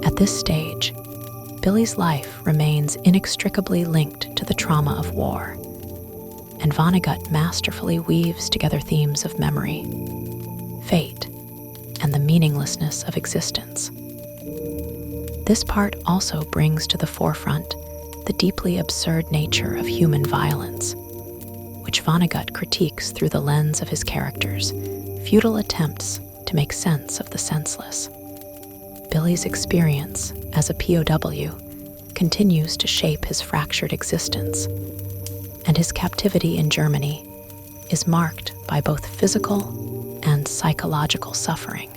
At this stage, Billy's life remains inextricably linked to the trauma of war, and Vonnegut masterfully weaves together themes of memory, fate, and the meaninglessness of existence. This part also brings to the forefront the deeply absurd nature of human violence, which Vonnegut critiques through the lens of his characters' futile attempts to make sense of the senseless. Billy's experience as a POW continues to shape his fractured existence, and his captivity in Germany is marked by both physical and psychological suffering.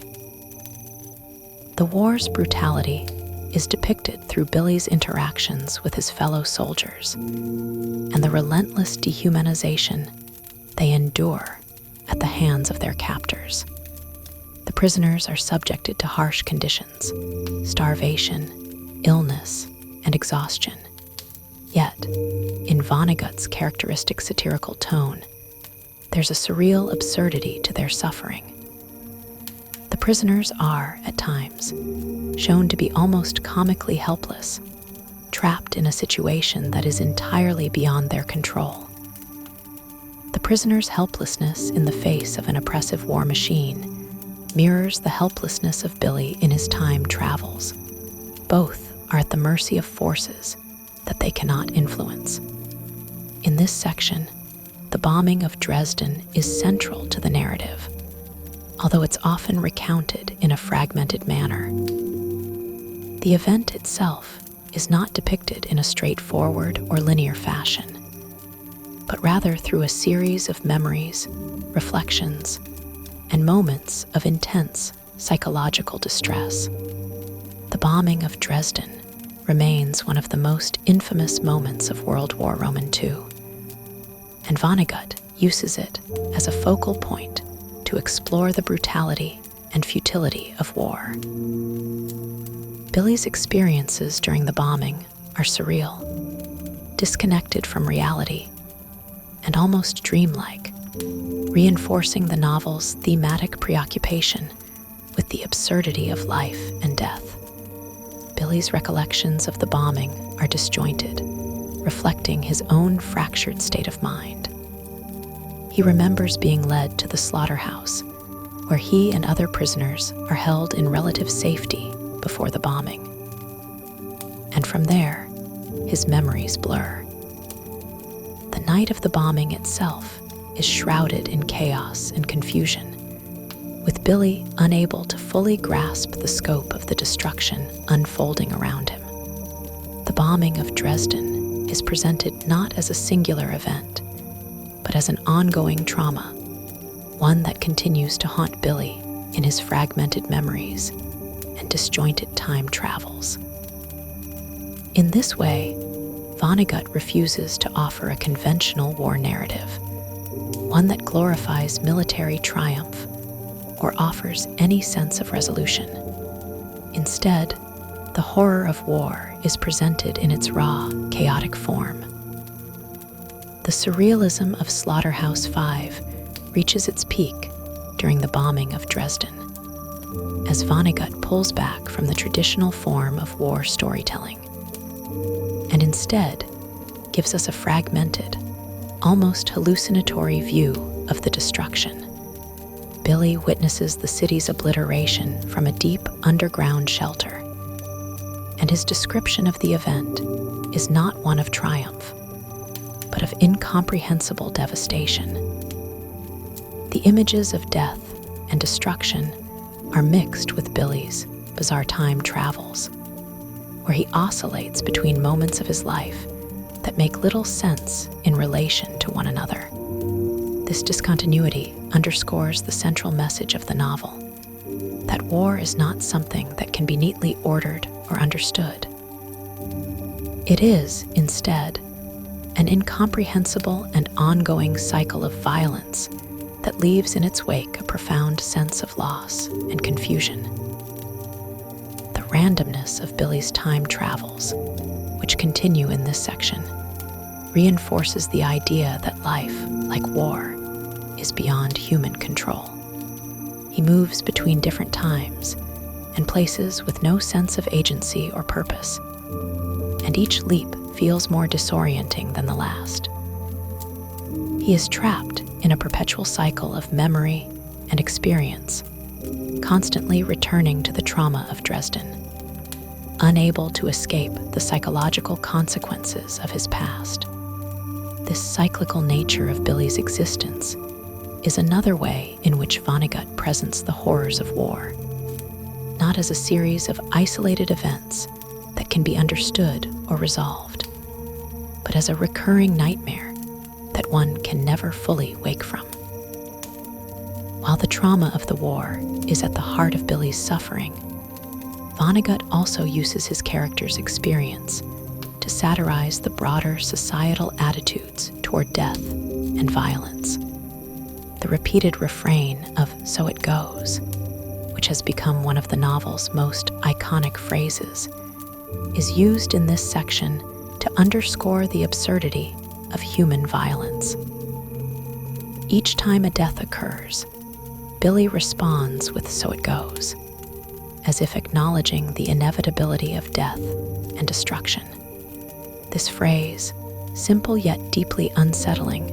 The war's brutality is depicted through Billy's interactions with his fellow soldiers and the relentless dehumanization they endure at the hands of their captors. The prisoners are subjected to harsh conditions, starvation, illness, and exhaustion. Yet, in Vonnegut's characteristic satirical tone, there's a surreal absurdity to their suffering. The prisoners are, at times, shown to be almost comically helpless, trapped in a situation that is entirely beyond their control. The prisoners' helplessness in the face of an oppressive war machine mirrors the helplessness of Billy in his time travels. Both are at the mercy of forces that they cannot influence. In this section, the bombing of Dresden is central to the narrative, although it's often recounted in a fragmented manner. The event itself is not depicted in a straightforward or linear fashion, but rather through a series of memories, reflections, and moments of intense psychological distress. The bombing of Dresden remains one of the most infamous moments of World War II, and Vonnegut uses it as a focal point to explore the brutality and futility of war. Billy's experiences during the bombing are surreal, disconnected from reality, and almost dreamlike, reinforcing the novel's thematic preoccupation with the absurdity of life and death. Billy's recollections of the bombing are disjointed, reflecting his own fractured state of mind. He remembers being led to the slaughterhouse, where he and other prisoners are held in relative safety before the bombing. And from there, his memories blur. The night of the bombing itself is shrouded in chaos and confusion, with Billy unable to fully grasp the scope of the destruction unfolding around him. The bombing of Dresden is presented not as a singular event, but as an ongoing trauma, one that continues to haunt Billy in his fragmented memories and disjointed time travels. In this way, Vonnegut refuses to offer a conventional war narrative, one that glorifies military triumph or offers any sense of resolution. Instead, the horror of war is presented in its raw, chaotic form. The surrealism of Slaughterhouse-Five reaches its peak during the bombing of Dresden, as Vonnegut pulls back from the traditional form of war storytelling, and instead gives us a fragmented, almost hallucinatory view of the destruction. Billy witnesses the city's obliteration from a deep underground shelter, and his description of the event is not one of triumph, but of incomprehensible devastation. The images of death and destruction are mixed with Billy's bizarre time travels, where he oscillates between moments of his life that make little sense in relation to one another. This discontinuity underscores the central message of the novel, that war is not something that can be neatly ordered or understood. It is, instead, an incomprehensible and ongoing cycle of violence that leaves in its wake a profound sense of loss and confusion. The randomness of Billy's time travels, which continue in this section, reinforces the idea that life, like war, is beyond human control. He moves between different times and places with no sense of agency or purpose, and each leap feels more disorienting than the last. He is trapped in a perpetual cycle of memory and experience, constantly returning to the trauma of Dresden, unable to escape the psychological consequences of his past. This cyclical nature of Billy's existence is another way in which Vonnegut presents the horrors of war, not as a series of isolated events that can be understood or resolved, but as a recurring nightmare that one can never fully wake from. While the trauma of the war is at the heart of Billy's suffering, Vonnegut also uses his character's experience to satirize the broader societal attitudes toward death and violence. The repeated refrain of "so it goes," which has become one of the novel's most iconic phrases, is used in this section to underscore the absurdity of human violence. Each time a death occurs, Billy responds with "so it goes," as if acknowledging the inevitability of death and destruction. This phrase, simple yet deeply unsettling,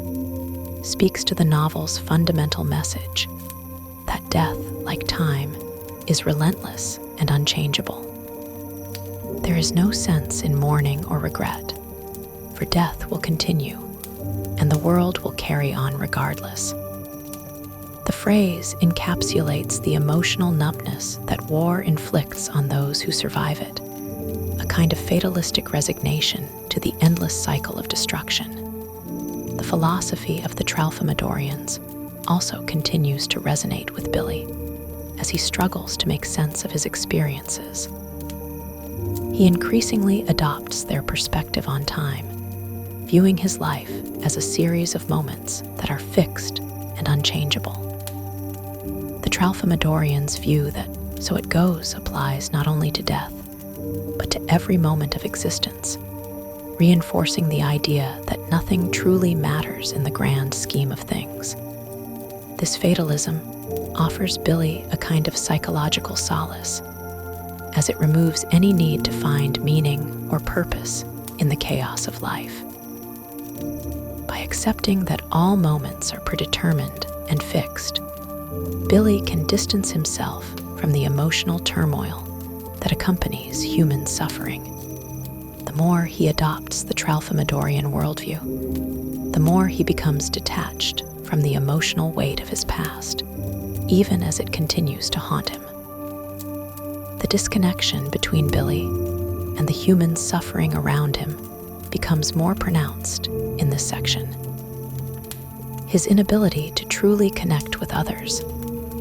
speaks to the novel's fundamental message that death, like time, is relentless and unchangeable. There is no sense in mourning or regret, for death will continue, and the world will carry on regardless. The phrase encapsulates the emotional numbness that war inflicts on those who survive it, a kind of fatalistic resignation to the endless cycle of destruction. The philosophy of the Tralfamadorians also continues to resonate with Billy as he struggles to make sense of his experiences. He increasingly adopts their perspective on time, viewing his life as a series of moments that are fixed and unchangeable. The Tralfamadorians view that "so it goes" applies not only to death, but to every moment of existence, reinforcing the idea that nothing truly matters in the grand scheme of things. This fatalism offers Billy a kind of psychological solace, as it removes any need to find meaning or purpose in the chaos of life. By accepting that all moments are predetermined and fixed, Billy can distance himself from the emotional turmoil that accompanies human suffering. The more he adopts the Tralfamadorian worldview, the more he becomes detached from the emotional weight of his past, even as it continues to haunt him. The disconnection between Billy and the human suffering around him becomes more pronounced in this section. His inability to truly connect with others,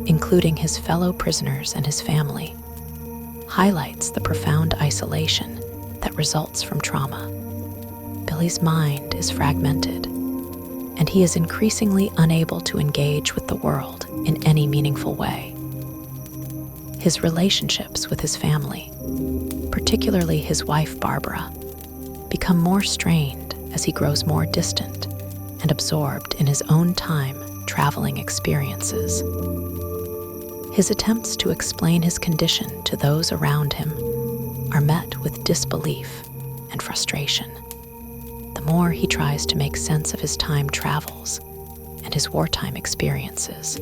including his fellow prisoners and his family, highlights the profound isolation that results from trauma. Billy's mind is fragmented, and he is increasingly unable to engage with the world in any meaningful way. His relationships with his family, particularly his wife Barbara, become more strained as he grows more distant and absorbed in his own time-traveling experiences. His attempts to explain his condition to those around him are met with disbelief and frustration. The more he tries to make sense of his time travels and his wartime experiences,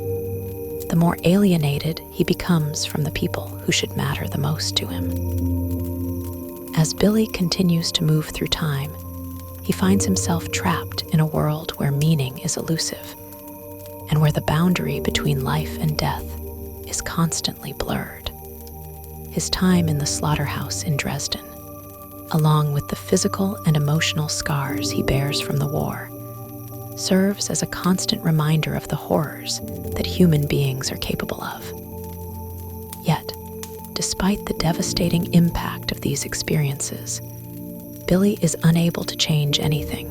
the more alienated he becomes from the people who should matter the most to him. As Billy continues to move through time, he finds himself trapped in a world where meaning is elusive and where the boundary between life and death is constantly blurred. His time in the slaughterhouse in Dresden, along with the physical and emotional scars he bears from the war, serves as a constant reminder of the horrors that human beings are capable of. Yet, despite the devastating impact of these experiences, Billy is unable to change anything.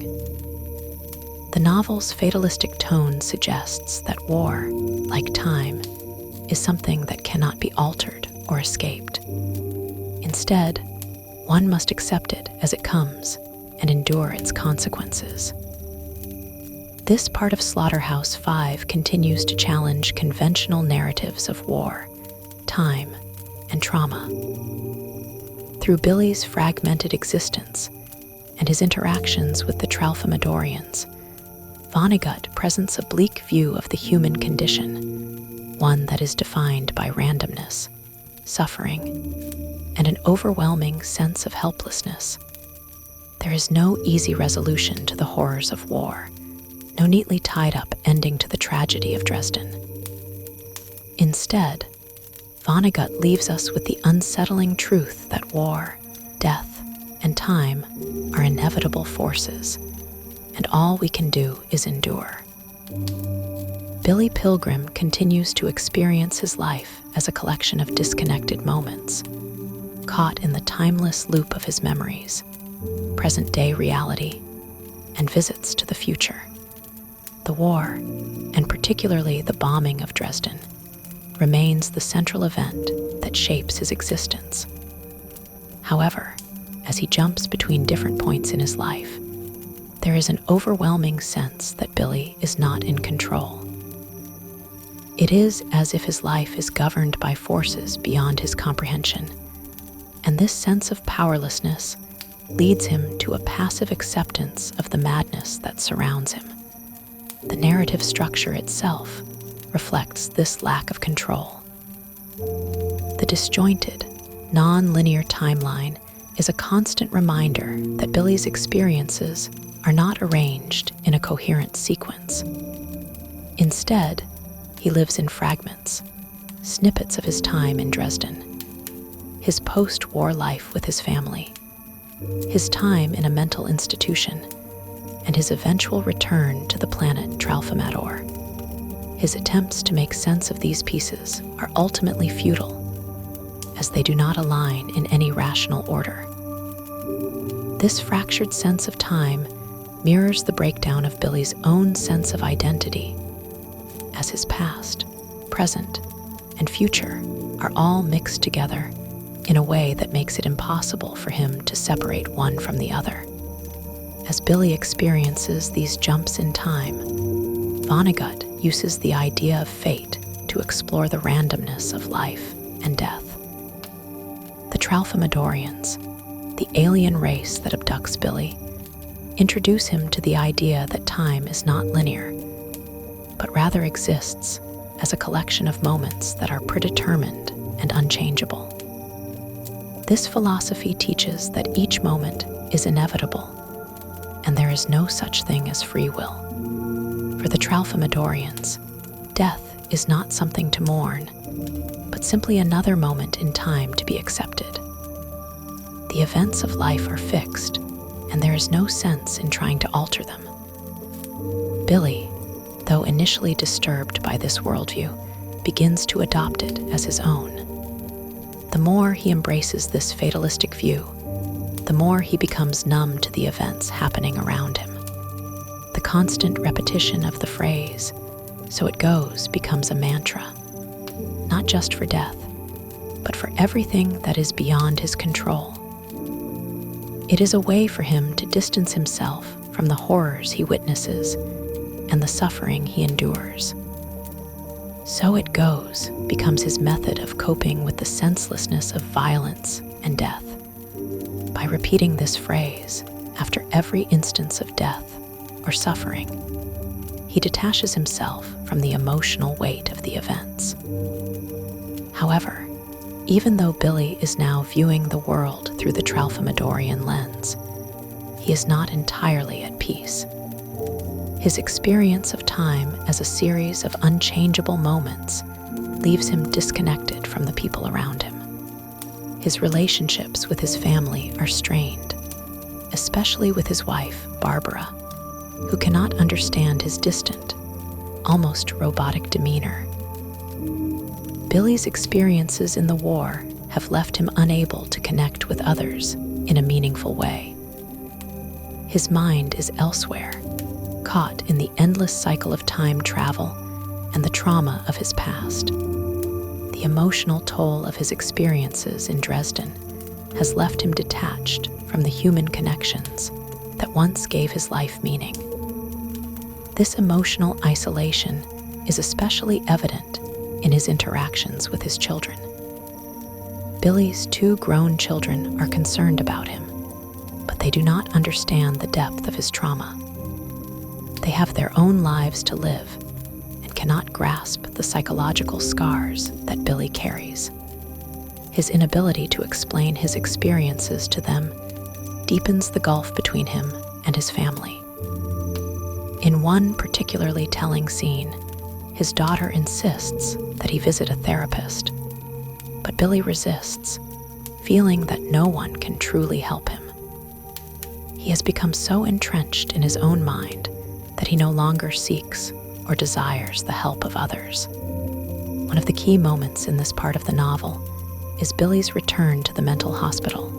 The novel's fatalistic tone suggests that war, like time, is something that cannot be altered or escaped. Instead, one must accept it as it comes and endure its consequences. This part of Slaughterhouse-Five continues to challenge conventional narratives of war, time, and trauma. Through Billy's fragmented existence and his interactions with the Tralfamadorians, Vonnegut presents a bleak view of the human condition, one that is defined by randomness, suffering, and an overwhelming sense of helplessness. There is no easy resolution to the horrors of war, no neatly tied-up ending to the tragedy of Dresden. Instead, Vonnegut leaves us with the unsettling truth that war, death, and time are inevitable forces, and all we can do is endure. Billy Pilgrim continues to experience his life as a collection of disconnected moments, caught in the timeless loop of his memories, present-day reality, and visits to the future. The war, and particularly the bombing of Dresden, remains the central event that shapes his existence. However, as he jumps between different points in his life, there is an overwhelming sense that Billy is not in control. It is as if his life is governed by forces beyond his comprehension, and this sense of powerlessness leads him to a passive acceptance of the madness that surrounds him. The narrative structure itself reflects this lack of control. The disjointed, non-linear timeline is a constant reminder that Billy's experiences are not arranged in a coherent sequence. Instead, he lives in fragments, snippets of his time in Dresden, his post-war life with his family, his time in a mental institution, and his eventual return to the planet Tralfamador. His attempts to make sense of these pieces are ultimately futile, as they do not align in any rational order. This fractured sense of time mirrors the breakdown of Billy's own sense of identity, as his past, present, and future are all mixed together in a way that makes it impossible for him to separate one from the other. As Billy experiences these jumps in time, Vonnegut uses the idea of fate to explore the randomness of life and death. The Tralfamadorians, the alien race that abducts Billy, introduce him to the idea that time is not linear, but rather exists as a collection of moments that are predetermined and unchangeable. This philosophy teaches that each moment is inevitable, and there is no such thing as free will. For the Tralfamadorians, death is not something to mourn, but simply another moment in time to be accepted. The events of life are fixed, and there is no sense in trying to alter them. Billy, though initially disturbed by this worldview, begins to adopt it as his own. The more he embraces this fatalistic view, the more he becomes numb to the events happening around him. The constant repetition of the phrase, "so it goes," becomes a mantra, not just for death, but for everything that is beyond his control. It is a way for him to distance himself from the horrors he witnesses and the suffering he endures. "So it goes" becomes his method of coping with the senselessness of violence and death. By repeating this phrase after every instance of death or suffering, he detaches himself from the emotional weight of the events. However, even though Billy is now viewing the world through the Tralfamadorian lens, he is not entirely at peace. His experience of time as a series of unchangeable moments leaves him disconnected from the people around him. His relationships with his family are strained, especially with his wife, Barbara, who cannot understand his distant, almost robotic demeanor. Billy's experiences in the war have left him unable to connect with others in a meaningful way. His mind is elsewhere, caught in the endless cycle of time travel and the trauma of his past. The emotional toll of his experiences in Dresden has left him detached from the human connections that once gave his life meaning. This emotional isolation is especially evident in his interactions with his children. Billy's 2 grown children are concerned about him, but they do not understand the depth of his trauma. They have their own lives to live and cannot grasp the psychological scars that Billy carries. His inability to explain his experiences to them deepens the gulf between him and his family. In one particularly telling scene, his daughter insists that he visit a therapist, but Billy resists, feeling that no one can truly help him. He has become so entrenched in his own mind that he no longer seeks or desires the help of others. One of the key moments in this part of the novel is Billy's return to the mental hospital,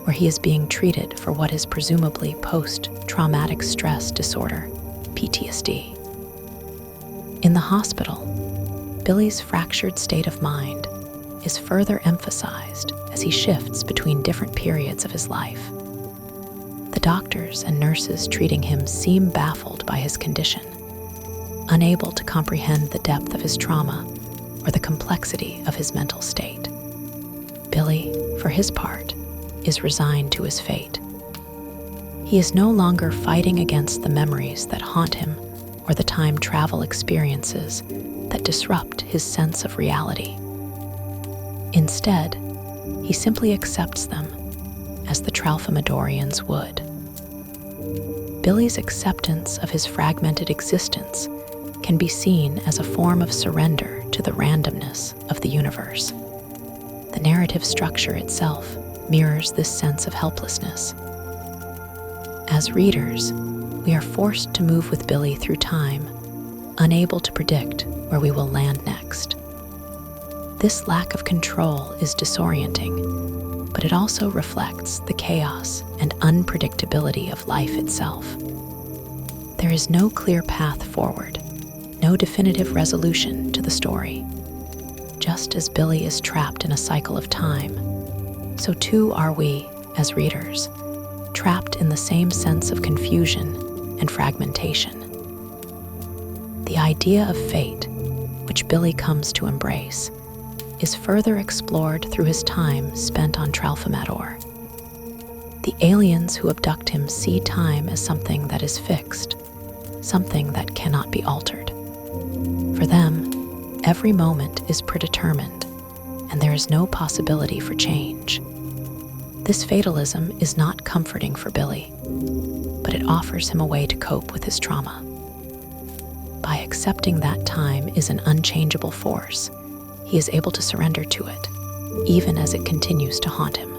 where he is being treated for what is presumably post-traumatic stress disorder, PTSD. In the hospital, Billy's fractured state of mind is further emphasized as he shifts between different periods of his life. The doctors and nurses treating him seem baffled by his condition, unable to comprehend the depth of his trauma or the complexity of his mental state. Billy, for his part, is resigned to his fate. He is no longer fighting against the memories that haunt him or the time travel experiences that disrupt his sense of reality. Instead, he simply accepts them as the Tralfamadorians would. Billy's acceptance of his fragmented existence can be seen as a form of surrender to the randomness of the universe. The narrative structure itself mirrors this sense of helplessness. As readers, we are forced to move with Billy through time, unable to predict where we will land next. This lack of control is disorienting, but it also reflects the chaos and unpredictability of life itself. There is no clear path forward, no definitive resolution to the story. Just as Billy is trapped in a cycle of time, so too are we, as readers, trapped in the same sense of confusion and fragmentation. The idea of fate, which Billy comes to embrace, is further explored through his time spent on Tralfamador. The aliens who abduct him see time as something that is fixed, something that cannot be altered. For them, every moment is predetermined, and there is no possibility for change. This fatalism is not comforting for Billy, but it offers him a way to cope with his trauma. By accepting that time is an unchangeable force, he is able to surrender to it, even as it continues to haunt him.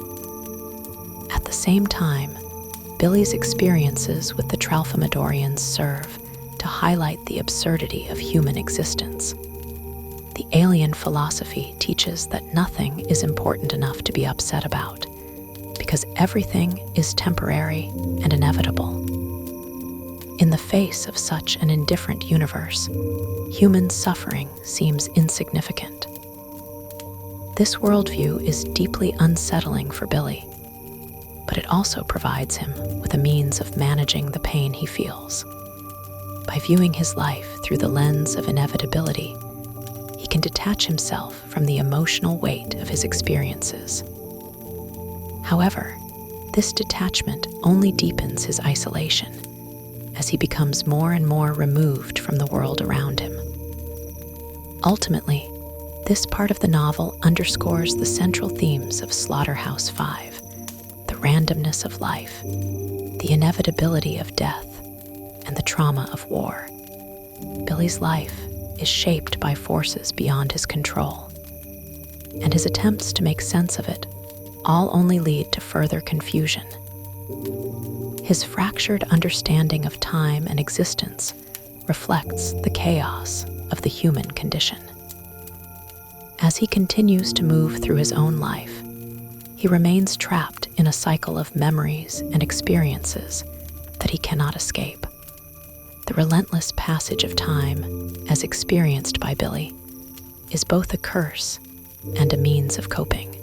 At the same time, Billy's experiences with the Tralfamadorians serve to highlight the absurdity of human existence. The alien philosophy teaches that nothing is important enough to be upset about, because everything is temporary and inevitable. In the face of such an indifferent universe, human suffering seems insignificant. This worldview is deeply unsettling for Billy, but it also provides him with a means of managing the pain he feels. By viewing his life through the lens of inevitability, he can detach himself from the emotional weight of his experiences. However, this detachment only deepens his isolation as he becomes more and more removed from the world around him. Ultimately, this part of the novel underscores the central themes of Slaughterhouse-Five: the randomness of life, the inevitability of death, and the trauma of war. Billy's life is shaped by forces beyond his control, and his attempts to make sense of it all only lead to further confusion. His fractured understanding of time and existence reflects the chaos of the human condition. As he continues to move through his own life, he remains trapped in a cycle of memories and experiences that he cannot escape. The relentless passage of time, as experienced by Billy, is both a curse and a means of coping.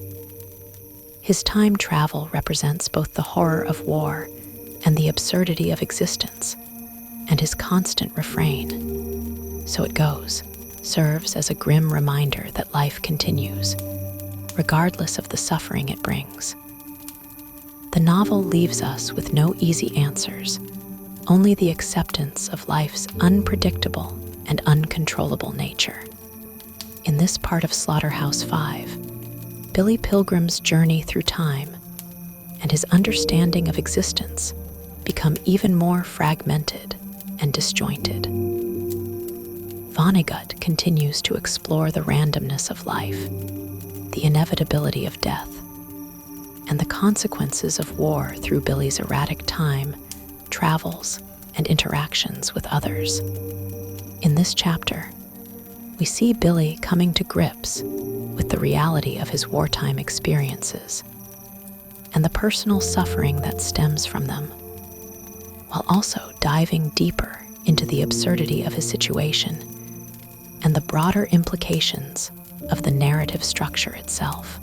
His time travel represents both the horror of war and the absurdity of existence, and his constant refrain, "So it goes," serves as a grim reminder that life continues, regardless of the suffering it brings. The novel leaves us with no easy answers, only the acceptance of life's unpredictable and uncontrollable nature. In this part of Slaughterhouse-Five, Billy Pilgrim's journey through time and his understanding of existence become even more fragmented and disjointed. Vonnegut continues to explore the randomness of life, the inevitability of death, and the consequences of war through Billy's erratic time, travels, and interactions with others. In this chapter, we see Billy coming to grips with the reality of his wartime experiences and the personal suffering that stems from them, while also diving deeper into the absurdity of his situation and the broader implications of the narrative structure itself.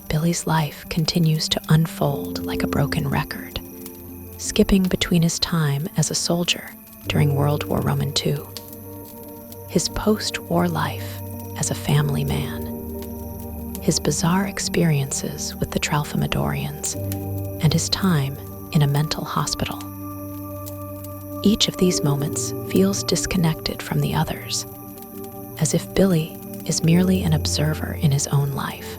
Billy's life continues to unfold like a broken record, skipping between his time as a soldier during World War II, his post-war life as a family man, his bizarre experiences with the Tralfamadorians, and his time in a mental hospital. Each of these moments feels disconnected from the others, as if Billy is merely an observer in his own life.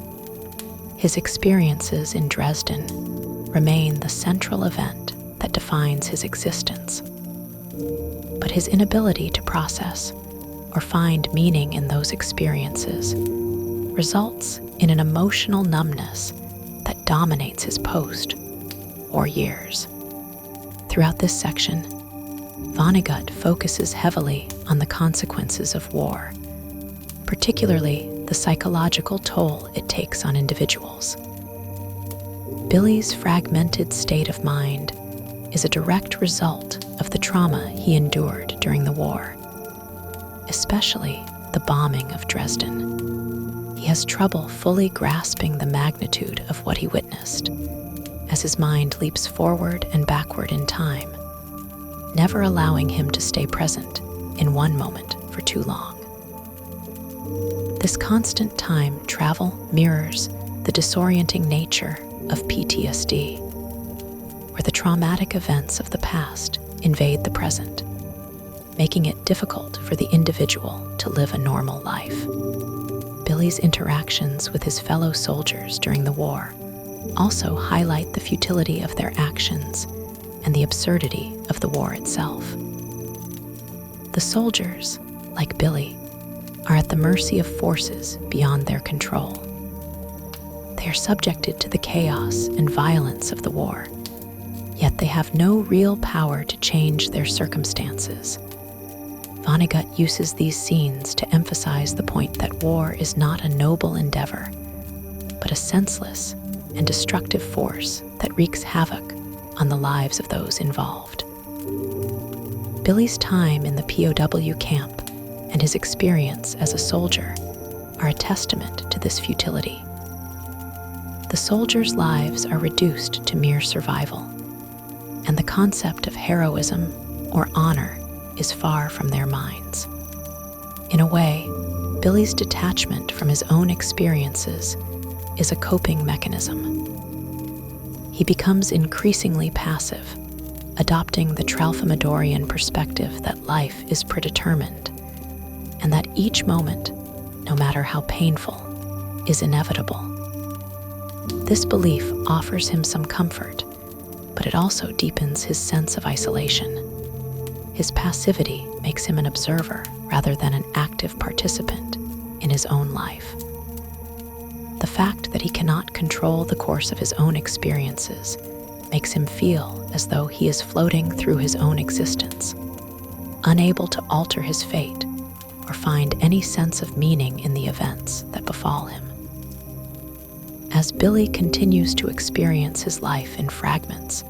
His experiences in Dresden remain the central event that defines his existence. But his inability to process or find meaning in those experiences results in an emotional numbness that dominates his post-war years. Throughout this section, Vonnegut focuses heavily on the consequences of war, particularly the psychological toll it takes on individuals. Billy's fragmented state of mind is a direct result of the trauma he endured during the war, especially the bombing of Dresden. He has trouble fully grasping the magnitude of what he witnessed, as his mind leaps forward and backward in time, never allowing him to stay present in one moment for too long. This constant time travel mirrors the disorienting nature of PTSD, where the traumatic events of the past invade the present, making it difficult for the individual to live a normal life. Billy's interactions with his fellow soldiers during the war also highlight the futility of their actions and the absurdity of the war itself. The soldiers, like Billy, are at the mercy of forces beyond their control. They are subjected to the chaos and violence of the war, yet they have no real power to change their circumstances. Vonnegut uses these scenes to emphasize the point that war is not a noble endeavor, but a senseless and destructive force that wreaks havoc on the lives of those involved. Billy's time in the POW camp and his experience as a soldier are a testament to this futility. The soldiers' lives are reduced to mere survival, and the concept of heroism or honor is far from their minds. In a way, Billy's detachment from his own experiences is a coping mechanism. He becomes increasingly passive, adopting the Tralfamadorian perspective that life is predetermined, and that each moment, no matter how painful, is inevitable. This belief offers him some comfort, but it also deepens his sense of isolation. His passivity makes him an observer rather than an active participant in his own life. The fact that he cannot control the course of his own experiences makes him feel as though he is floating through his own existence, unable to alter his fate or find any sense of meaning in the events that befall him. As Billy continues to experience his life in fragments,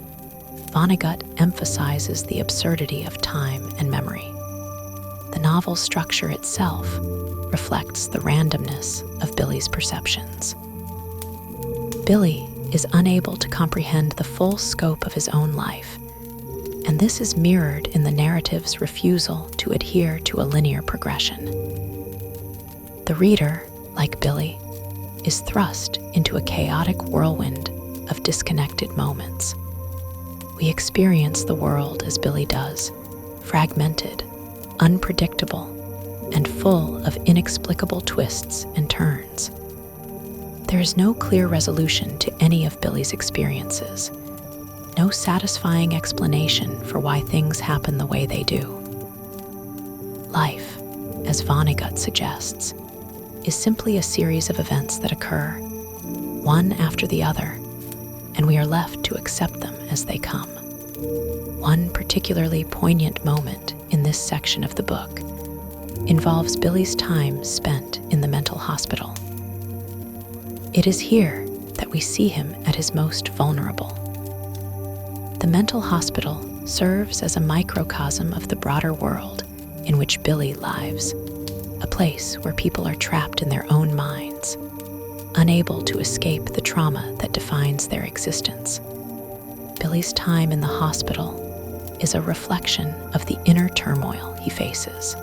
Vonnegut emphasizes the absurdity of time and memory. The novel structure itself reflects the randomness of Billy's perceptions. Billy is unable to comprehend the full scope of his own life, and this is mirrored in the narrative's refusal to adhere to a linear progression. The reader, like Billy, is thrust into a chaotic whirlwind of disconnected moments. We experience the world as Billy does, fragmented, unpredictable, and full of inexplicable twists and turns. There is no clear resolution to any of Billy's experiences, no satisfying explanation for why things happen the way they do. Life, as Vonnegut suggests, is simply a series of events that occur, one after the other, and we are left to accept them as they come. One particularly poignant moment in this section of the book involves Billy's time spent in the mental hospital. It is here that we see him at his most vulnerable. The mental hospital serves as a microcosm of the broader world in which Billy lives, a place where people are trapped in their own minds, unable to escape the trauma that defines their existence. Billy's time in the hospital is a reflection of the inner turmoil he faces.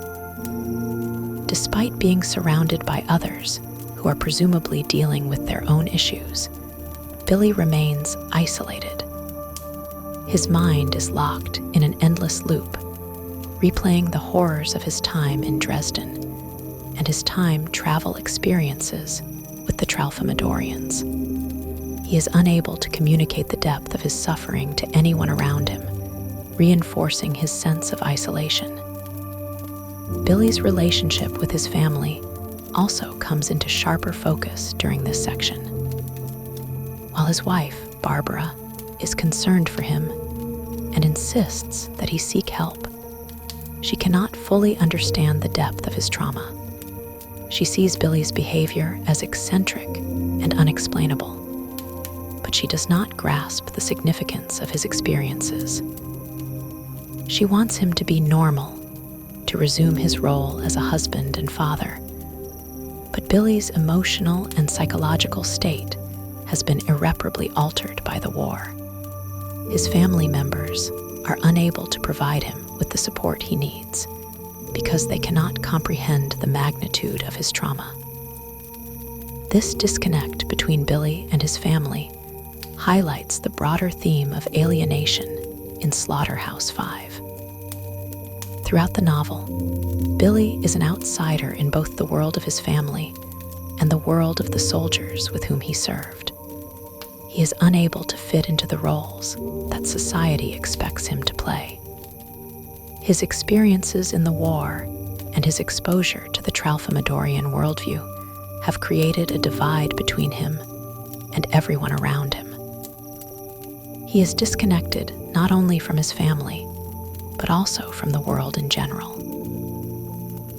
Despite being surrounded by others who are presumably dealing with their own issues, Billy remains isolated. His mind is locked in an endless loop, replaying the horrors of his time in Dresden and his time travel experiences with the Tralfamadorians. He is unable to communicate the depth of his suffering to anyone around him, reinforcing his sense of isolation. Billy's relationship with his family also comes into sharper focus during this section. While his wife, Barbara, is concerned for him and insists that he seek help, she cannot fully understand the depth of his trauma. She sees Billy's behavior as eccentric and unexplainable, but she does not grasp the significance of his experiences. She wants him to be normal, to resume his role as a husband and father. But Billy's emotional and psychological state has been irreparably altered by the war. His family members are unable to provide him with the support he needs because they cannot comprehend the magnitude of his trauma. This disconnect between Billy and his family highlights the broader theme of alienation in Slaughterhouse-Five. Throughout the novel, Billy is an outsider in both the world of his family and the world of the soldiers with whom he served. He is unable to fit into the roles that society expects him to play. His experiences in the war and his exposure to the Tralfamadorian worldview have created a divide between him and everyone around him. He is disconnected not only from his family, but also from the world in general.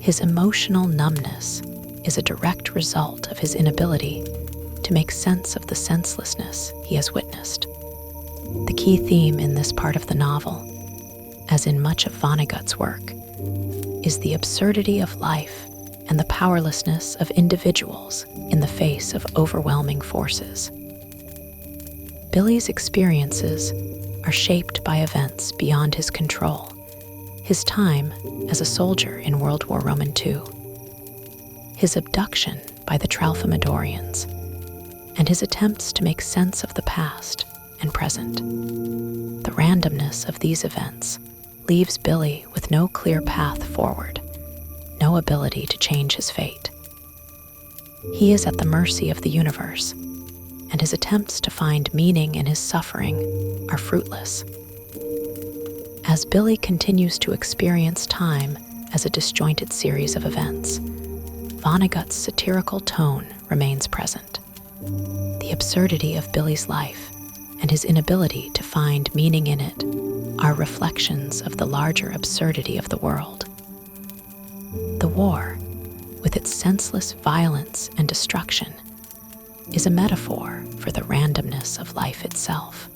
His emotional numbness is a direct result of his inability to make sense of the senselessness he has witnessed. The key theme in this part of the novel, as in much of Vonnegut's work, is the absurdity of life and the powerlessness of individuals in the face of overwhelming forces. Billy's experiences are shaped by events beyond his control. His time as a soldier in World War II, his abduction by the Tralfamadorians, and his attempts to make sense of the past and present. The randomness of these events leaves Billy with no clear path forward, no ability to change his fate. He is at the mercy of the universe, and his attempts to find meaning in his suffering are fruitless. As Billy continues to experience time as a disjointed series of events, Vonnegut's satirical tone remains present. The absurdity of Billy's life and his inability to find meaning in it are reflections of the larger absurdity of the world. The war, with its senseless violence and destruction, is a metaphor for the randomness of life itself.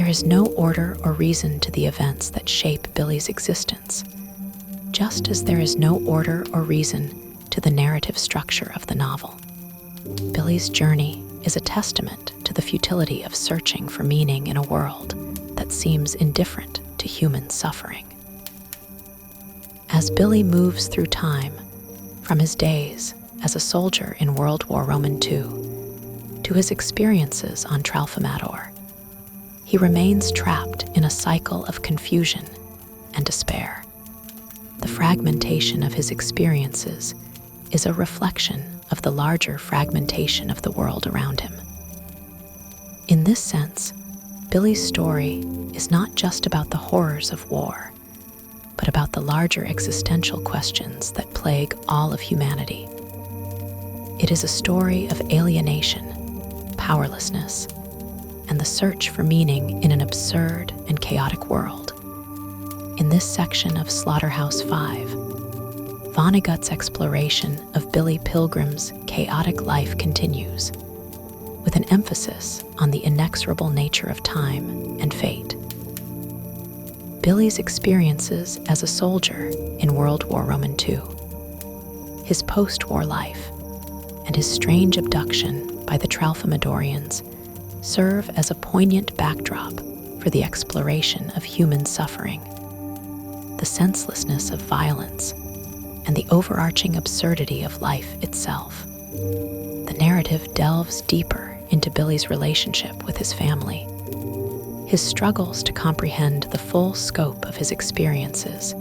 There is no order or reason to the events that shape Billy's existence, just as there is no order or reason to the narrative structure of the novel. Billy's journey is a testament to the futility of searching for meaning in a world that seems indifferent to human suffering. As Billy moves through time, from his days as a soldier in World War II to his experiences on Tralfamador, he remains trapped in a cycle of confusion and despair. The fragmentation of his experiences is a reflection of the larger fragmentation of the world around him. In this sense, Billy's story is not just about the horrors of war, but about the larger existential questions that plague all of humanity. It is a story of alienation, powerlessness, and the search for meaning in an absurd and chaotic world. In this section of Slaughterhouse-Five, Vonnegut's exploration of Billy Pilgrim's chaotic life continues, with an emphasis on the inexorable nature of time and fate. Billy's experiences as a soldier in World War II, his post-war life, and his strange abduction by the Tralfamadorians serve as a poignant backdrop for the exploration of human suffering, the senselessness of violence, and the overarching absurdity of life itself. The narrative delves deeper into Billy's relationship with his family, his struggles to comprehend the full scope of his experiences,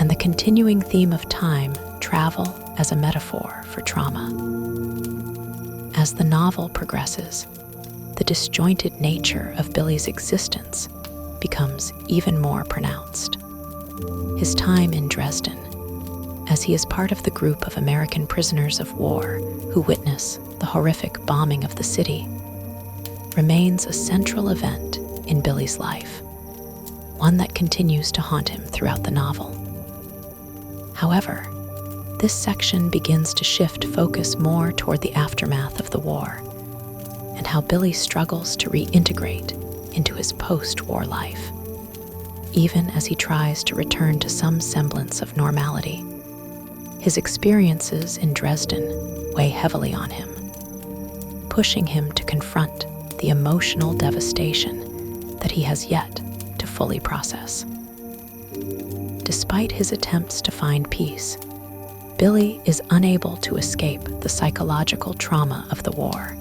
and the continuing theme of time travel as a metaphor for trauma. As the novel progresses, the disjointed nature of Billy's existence becomes even more pronounced. His time in Dresden, as he is part of the group of American prisoners of war who witness the horrific bombing of the city, remains a central event in Billy's life, one that continues to haunt him throughout the novel. However, this section begins to shift focus more toward the aftermath of the war and how Billy struggles to reintegrate into his post-war life. Even as he tries to return to some semblance of normality, his experiences in Dresden weigh heavily on him, pushing him to confront the emotional devastation that he has yet to fully process. Despite his attempts to find peace, Billy is unable to escape the psychological trauma of the war.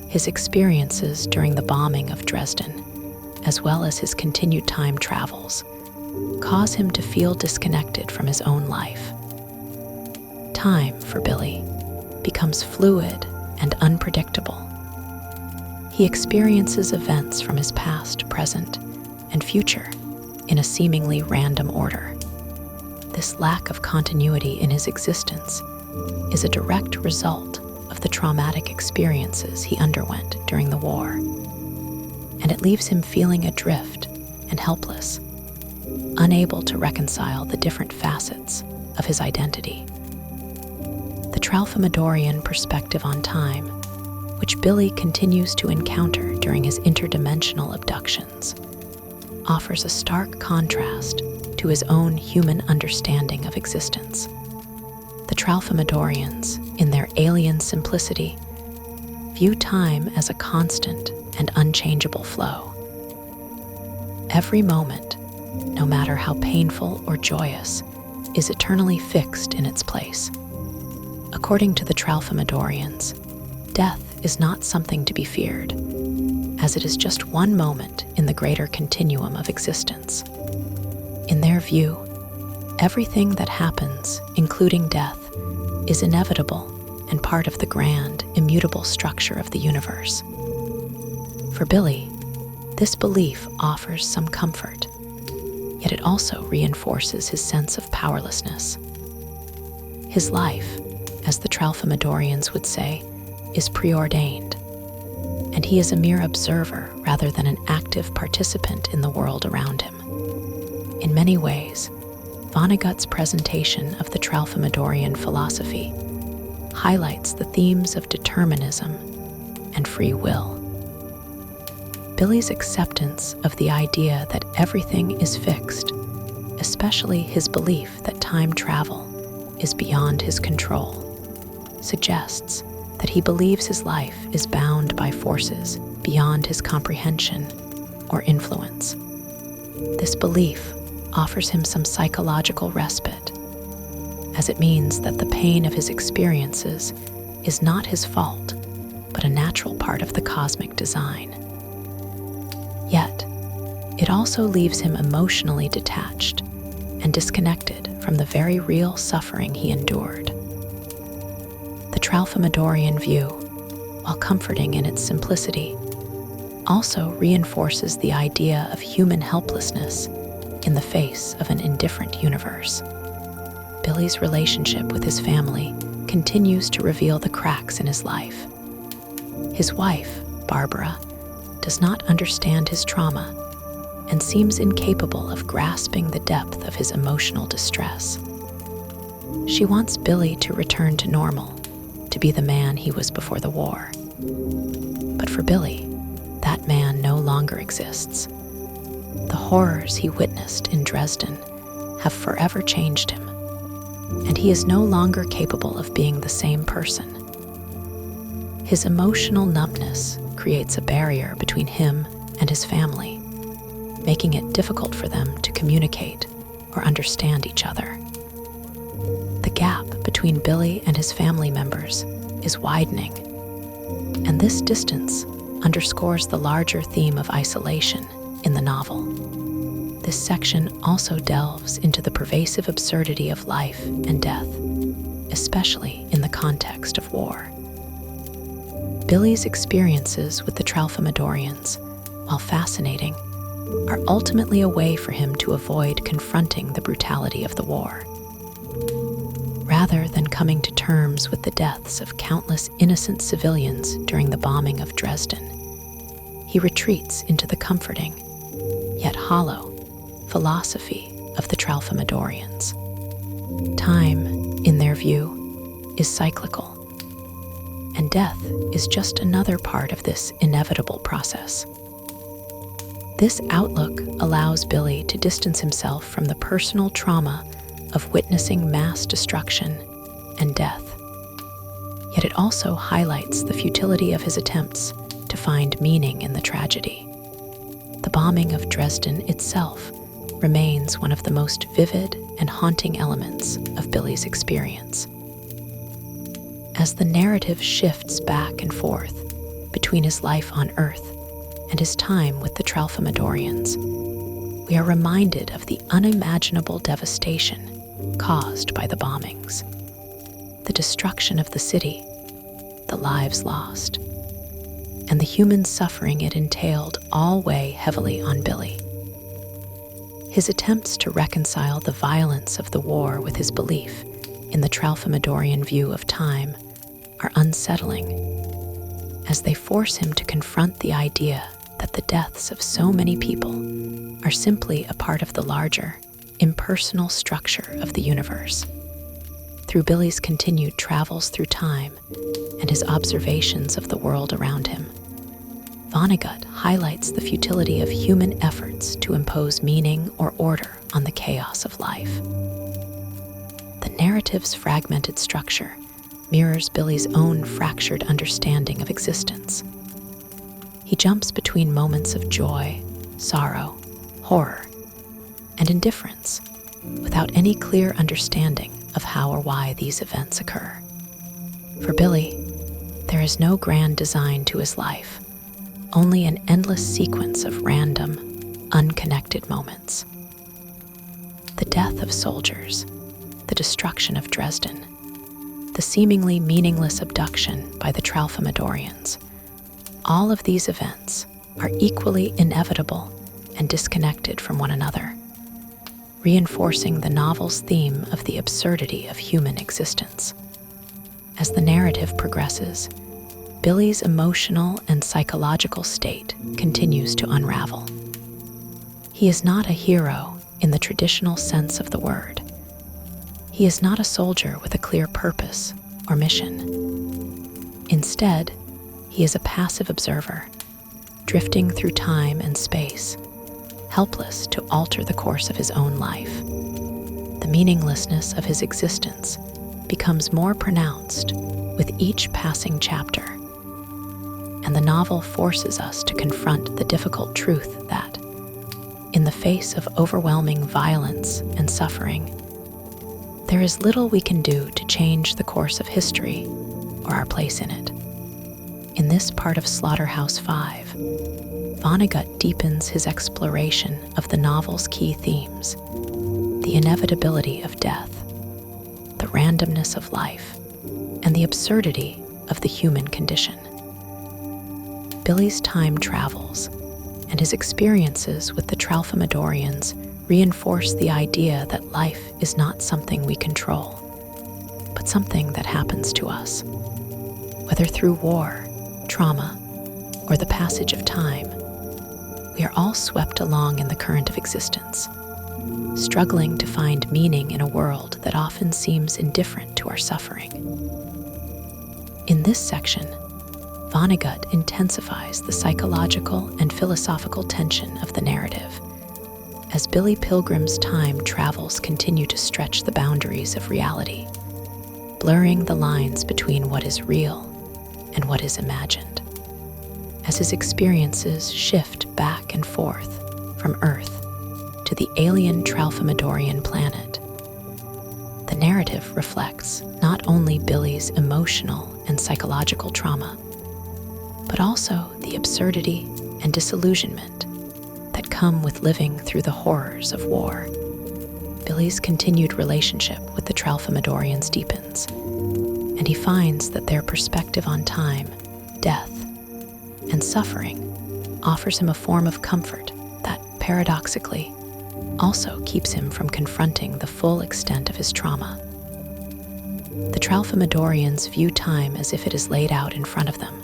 His experiences during the bombing of Dresden, as well as his continued time travels, cause him to feel disconnected from his own life. Time, for Billy, becomes fluid and unpredictable. He experiences events from his past, present, and future in a seemingly random order. This lack of continuity in his existence is a direct result of the traumatic experiences he underwent during the war, and it leaves him feeling adrift and helpless, unable to reconcile the different facets of his identity. The Tralfamadorian perspective on time, which Billy continues to encounter during his interdimensional abductions, offers a stark contrast to his own human understanding of existence. The Tralfamadorians, in their alien simplicity, view time as a constant and unchangeable flow. Every moment, no matter how painful or joyous, is eternally fixed in its place. According to the Tralfamadorians, death is not something to be feared, as it is just one moment in the greater continuum of existence. In their view, everything that happens, including death, is inevitable and part of the grand, immutable structure of the universe. For Billy, this belief offers some comfort, yet it also reinforces his sense of powerlessness. His life, as the Tralfamadorians would say, is preordained, and he is a mere observer rather than an active participant in the world around him. In many ways, Vonnegut's presentation of the Tralfamadorian philosophy highlights the themes of determinism and free will. Billy's acceptance of the idea that everything is fixed, especially his belief that time travel is beyond his control, suggests that he believes his life is bound by forces beyond his comprehension or influence. This belief offers him some psychological respite, as it means that the pain of his experiences is not his fault, but a natural part of the cosmic design. Yet, it also leaves him emotionally detached and disconnected from the very real suffering he endured. The Tralfamadorian view, while comforting in its simplicity, also reinforces the idea of human helplessness in the face of an indifferent universe. Billy's relationship with his family continues to reveal the cracks in his life. His wife, Barbara, does not understand his trauma and seems incapable of grasping the depth of his emotional distress. She wants Billy to return to normal, to be the man he was before the war. But for Billy, that man no longer exists. The horrors he witnessed in Dresden have forever changed him, and he is no longer capable of being the same person. His emotional numbness creates a barrier between him and his family, making it difficult for them to communicate or understand each other. The gap between Billy and his family members is widening, and this distance underscores the larger theme of isolation in the novel. This section also delves into the pervasive absurdity of life and death, especially in the context of war. Billy's experiences with the Tralfamadorians, while fascinating, are ultimately a way for him to avoid confronting the brutality of the war. Rather than coming to terms with the deaths of countless innocent civilians during the bombing of Dresden, he retreats into the comforting, yet hollow, philosophy of the Tralfamadorians. Time, in their view, is cyclical, and death is just another part of this inevitable process. This outlook allows Billy to distance himself from the personal trauma of witnessing mass destruction and death. Yet it also highlights the futility of his attempts to find meaning in the tragedy. The bombing of Dresden itself remains one of the most vivid and haunting elements of Billy's experience. As the narrative shifts back and forth between his life on Earth and his time with the Tralfamadorians, we are reminded of the unimaginable devastation caused by the bombings, the destruction of the city, the lives lost, and the human suffering it entailed all weigh heavily on Billy. His attempts to reconcile the violence of the war with his belief in the Tralfamadorian view of time are unsettling, as they force him to confront the idea that the deaths of so many people are simply a part of the larger, impersonal structure of the universe. Through Billy's continued travels through time and his observations of the world around him, Vonnegut highlights the futility of human efforts to impose meaning or order on the chaos of life. The narrative's fragmented structure mirrors Billy's own fractured understanding of existence. He jumps between moments of joy, sorrow, horror, and indifference without any clear understanding of how or why these events occur. For Billy, there is no grand design to his life, only an endless sequence of random, unconnected moments. The death of soldiers, the destruction of Dresden, the seemingly meaningless abduction by the Tralfamadorians, all of these events are equally inevitable and disconnected from one another, reinforcing the novel's theme of the absurdity of human existence. As the narrative progresses, Billy's emotional and psychological state continues to unravel. He is not a hero in the traditional sense of the word. He is not a soldier with a clear purpose or mission. Instead, he is a passive observer, drifting through time and space, helpless to alter the course of his own life. The meaninglessness of his existence becomes more pronounced with each passing chapter, and the novel forces us to confront the difficult truth that, in the face of overwhelming violence and suffering, there is little we can do to change the course of history or our place in it. In this part of Slaughterhouse-Five, Vonnegut deepens his exploration of the novel's key themes: the inevitability of death, the randomness of life, and the absurdity of the human condition. Billy's time travels, and his experiences with the Tralfamadorians reinforce the idea that life is not something we control, but something that happens to us. Whether through war, trauma, or the passage of time, we are all swept along in the current of existence, struggling to find meaning in a world that often seems indifferent to our suffering. In this section, Vonnegut intensifies the psychological and philosophical tension of the narrative, as Billy Pilgrim's time travels continue to stretch the boundaries of reality, blurring the lines between what is real and what is imagined. As his experiences shift back and forth from Earth to the alien Tralfamadorian planet, the narrative reflects not only Billy's emotional and psychological trauma, but also the absurdity and disillusionment that come with living through the horrors of war. Billy's continued relationship with the Tralfamadorians deepens, and he finds that their perspective on time, death, and suffering offers him a form of comfort that, paradoxically, also keeps him from confronting the full extent of his trauma. The Tralfamadorians view time as if it is laid out in front of them,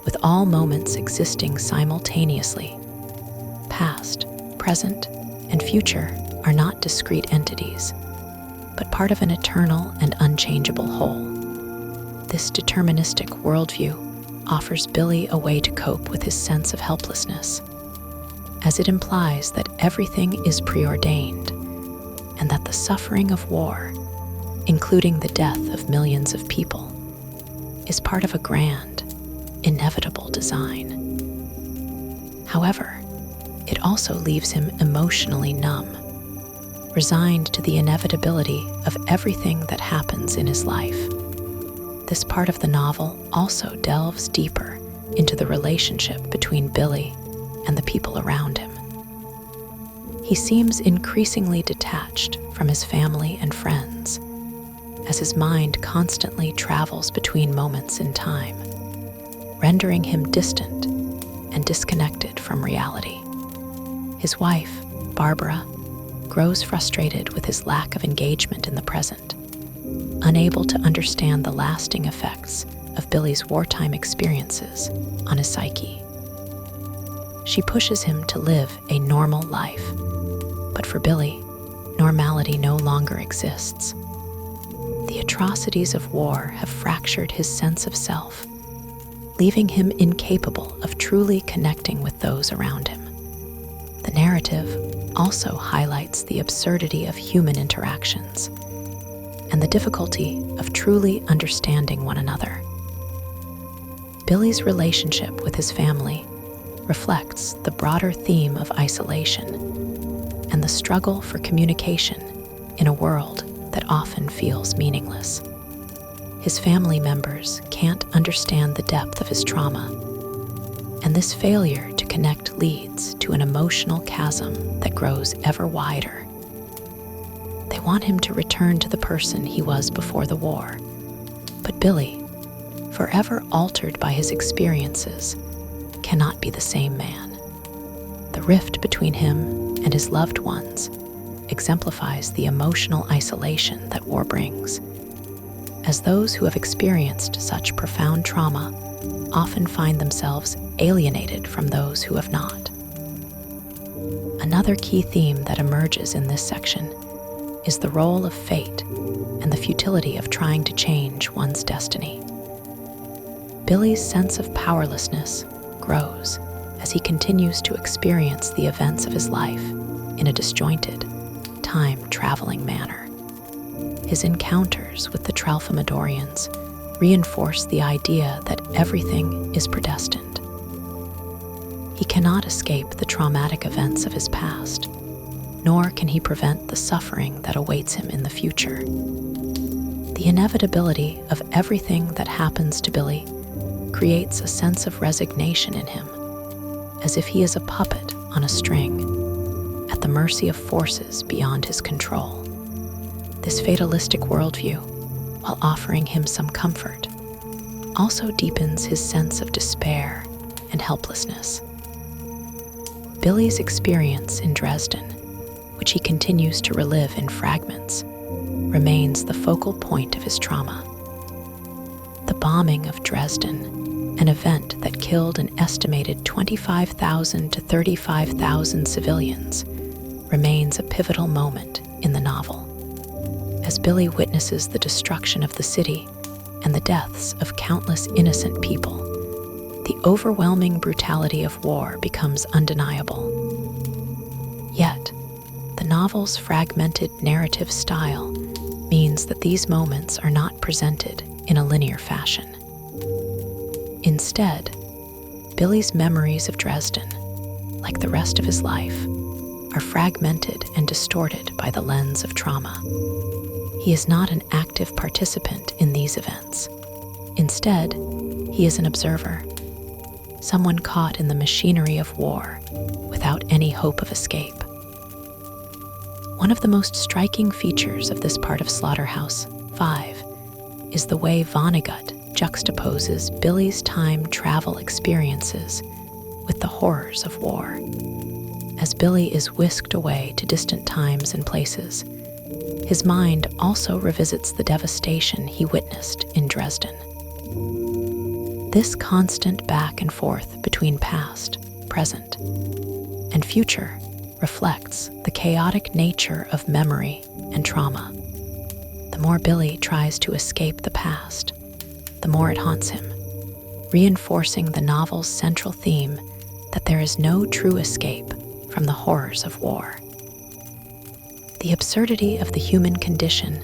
with all moments existing simultaneously. Past, present, and future are not discrete entities, but part of an eternal and unchangeable whole. This deterministic worldview offers Billy a way to cope with his sense of helplessness, as it implies that everything is preordained and that the suffering of war, including the death of millions of people, is part of a grand, inevitable design. However, it also leaves him emotionally numb, resigned to the inevitability of everything that happens in his life. This part of the novel also delves deeper into the relationship between Billy and the people around him. He seems increasingly detached from his family and friends, as his mind constantly travels between moments in time, rendering him distant and disconnected from reality. His wife, Barbara, grows frustrated with his lack of engagement in the present, unable to understand the lasting effects of Billy's wartime experiences on his psyche. She pushes him to live a normal life, but for Billy, normality no longer exists. The atrocities of war have fractured his sense of self, leaving him incapable of truly connecting with those around him. The narrative also highlights the absurdity of human interactions and the difficulty of truly understanding one another. Billy's relationship with his family reflects the broader theme of isolation and the struggle for communication in a world that often feels meaningless. His family members can't understand the depth of his trauma, and this failure to connect leads to an emotional chasm that grows ever wider. They want him to return to the person he was before the war, but Billy, forever altered by his experiences, cannot be the same man. The rift between him and his loved ones exemplifies the emotional isolation that war brings, as those who have experienced such profound trauma often find themselves alienated from those who have not. Another key theme that emerges in this section is the role of fate and the futility of trying to change one's destiny. Billy's sense of powerlessness grows as he continues to experience the events of his life in a disjointed, time-traveling manner. His encounters with the Tralfamadorians reinforce the idea that everything is predestined. He cannot escape the traumatic events of his past, nor can he prevent the suffering that awaits him in the future. The inevitability of everything that happens to Billy creates a sense of resignation in him, as if he is a puppet on a string, at the mercy of forces beyond his control. This fatalistic worldview, while offering him some comfort, also deepens his sense of despair and helplessness. Billy's experience in Dresden, which he continues to relive in fragments, remains the focal point of his trauma. The bombing of Dresden, an event that killed an estimated 25,000 to 35,000 civilians, remains a pivotal moment in the novel. As Billy witnesses the destruction of the city and the deaths of countless innocent people, the overwhelming brutality of war becomes undeniable. Yet, the novel's fragmented narrative style means that these moments are not presented in a linear fashion. Instead, Billy's memories of Dresden, like the rest of his life, are fragmented and distorted by the lens of trauma. He is not an active participant in these events. Instead, he is an observer, someone caught in the machinery of war without any hope of escape. One of the most striking features of this part of Slaughterhouse-Five is the way Vonnegut juxtaposes Billy's time travel experiences with the horrors of war. As Billy is whisked away to distant times and places, his mind also revisits the devastation he witnessed in Dresden. This constant back and forth between past, present, and future reflects the chaotic nature of memory and trauma. The more Billy tries to escape the past, the more it haunts him, reinforcing the novel's central theme that there is no true escape from the horrors of war. The absurdity of the human condition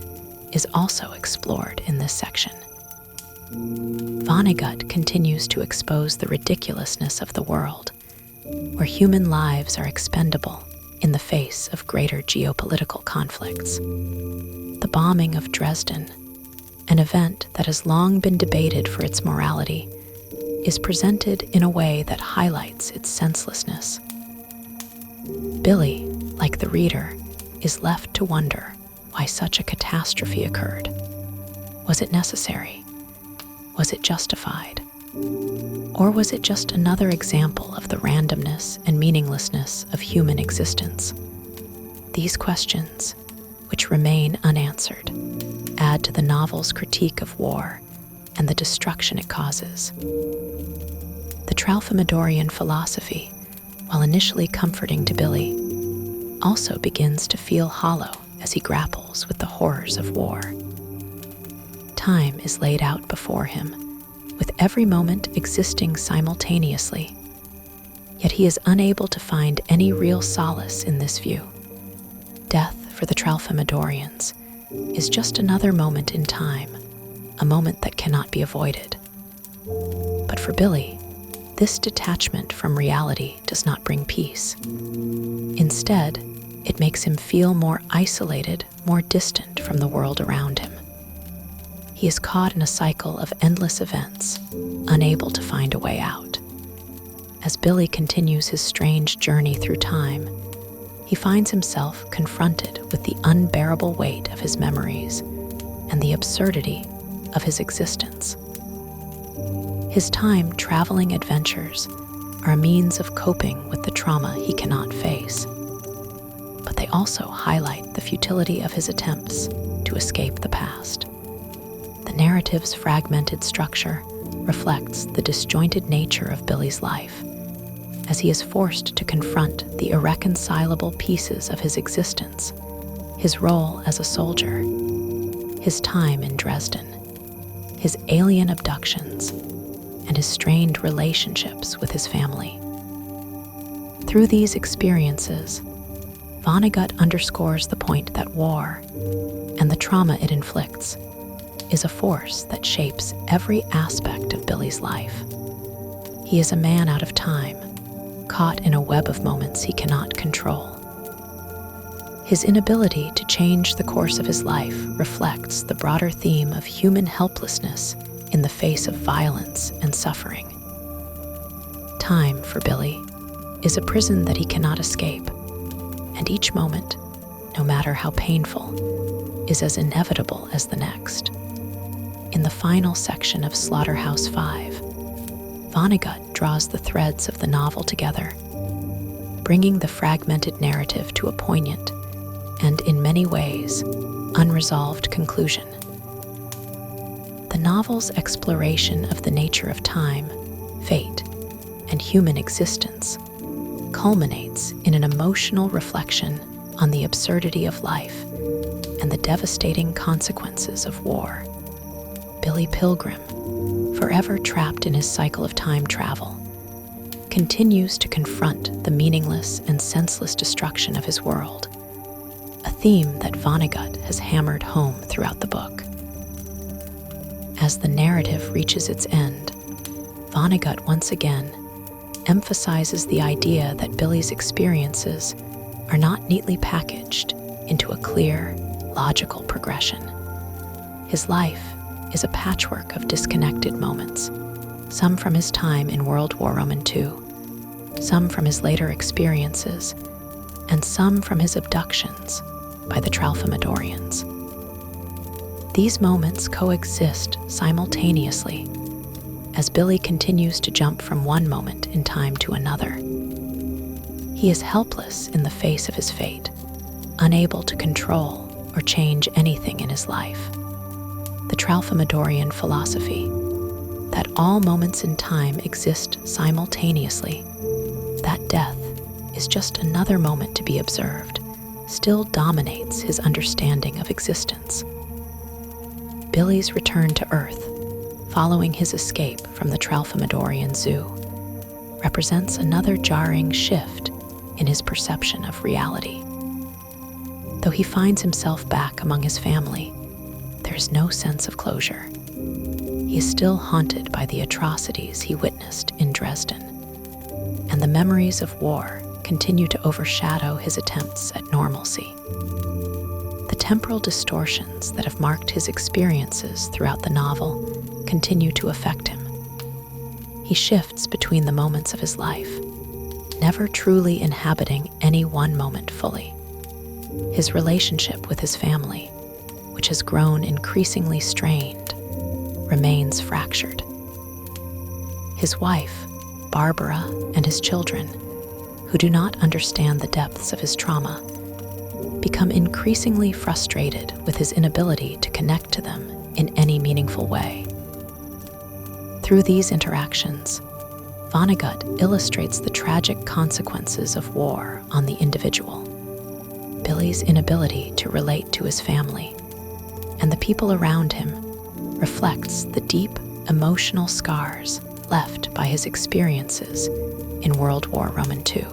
is also explored in this section. Vonnegut continues to expose the ridiculousness of the world, where human lives are expendable in the face of greater geopolitical conflicts. The bombing of Dresden, an event that has long been debated for its morality, is presented in a way that highlights its senselessness. Billy, like the reader, is left to wonder why such a catastrophe occurred. Was it necessary? Was it justified? Or was it just another example of the randomness and meaninglessness of human existence? These questions, which remain unanswered, add to the novel's critique of war and the destruction it causes. The Tralfamadorian philosophy, while initially comforting to Billy, also begins to feel hollow as he grapples with the horrors of war. Time is laid out before him, with every moment existing simultaneously, yet he is unable to find any real solace in this view. Death for the Tralfamadorians is just another moment in time, a moment that cannot be avoided. But for Billy, this detachment from reality does not bring peace. Instead, it makes him feel more isolated, more distant from the world around him. He is caught in a cycle of endless events, unable to find a way out. As Billy continues his strange journey through time, he finds himself confronted with the unbearable weight of his memories and the absurdity of his existence. His time-traveling adventures are a means of coping with the trauma he cannot face, but they also highlight the futility of his attempts to escape the past. The narrative's fragmented structure reflects the disjointed nature of Billy's life, as he is forced to confront the irreconcilable pieces of his existence: his role as a soldier, his time in Dresden, his alien abductions, and his strained relationships with his family. Through these experiences, Vonnegut underscores the point that war, and the trauma it inflicts, is a force that shapes every aspect of Billy's life. He is a man out of time, caught in a web of moments he cannot control. His inability to change the course of his life reflects the broader theme of human helplessness in the face of violence and suffering. Time, for Billy, is a prison that he cannot escape, and each moment, no matter how painful, is as inevitable as the next. In the final section of Slaughterhouse-Five, Vonnegut draws the threads of the novel together, bringing the fragmented narrative to a poignant and, in many ways, unresolved conclusion. The novel's exploration of the nature of time, fate, and human existence culminates in an emotional reflection on the absurdity of life and the devastating consequences of war. Billy Pilgrim, forever trapped in his cycle of time travel, continues to confront the meaningless and senseless destruction of his world, a theme that Vonnegut has hammered home throughout the book. As the narrative reaches its end, Vonnegut once again emphasizes the idea that Billy's experiences are not neatly packaged into a clear, logical progression. His life is a patchwork of disconnected moments, some from his time in World War II, some from his later experiences, and some from his abductions by the Tralfamadorians. These moments coexist simultaneously as Billy continues to jump from one moment in time to another. He is helpless in the face of his fate, unable to control or change anything in his life. The Tralfamadorian philosophy, that all moments in time exist simultaneously, that death is just another moment to be observed, still dominates his understanding of existence. Billy's return to Earth, following his escape from the Tralfamadorian zoo, represents another jarring shift in his perception of reality. Though he finds himself back among his family, there is no sense of closure. He is still haunted by the atrocities he witnessed in Dresden, and the memories of war continue to overshadow his attempts at normalcy. The temporal distortions that have marked his experiences throughout the novel continue to affect him. He shifts between the moments of his life, never truly inhabiting any one moment fully. His relationship with his family, which has grown increasingly strained, remains fractured. His wife, Barbara, and his children, who do not understand the depths of his trauma, become increasingly frustrated with his inability to connect to them in any meaningful way. Through these interactions, Vonnegut illustrates the tragic consequences of war on the individual. Billy's inability to relate to his family and the people around him reflects the deep emotional scars left by his experiences in World War II.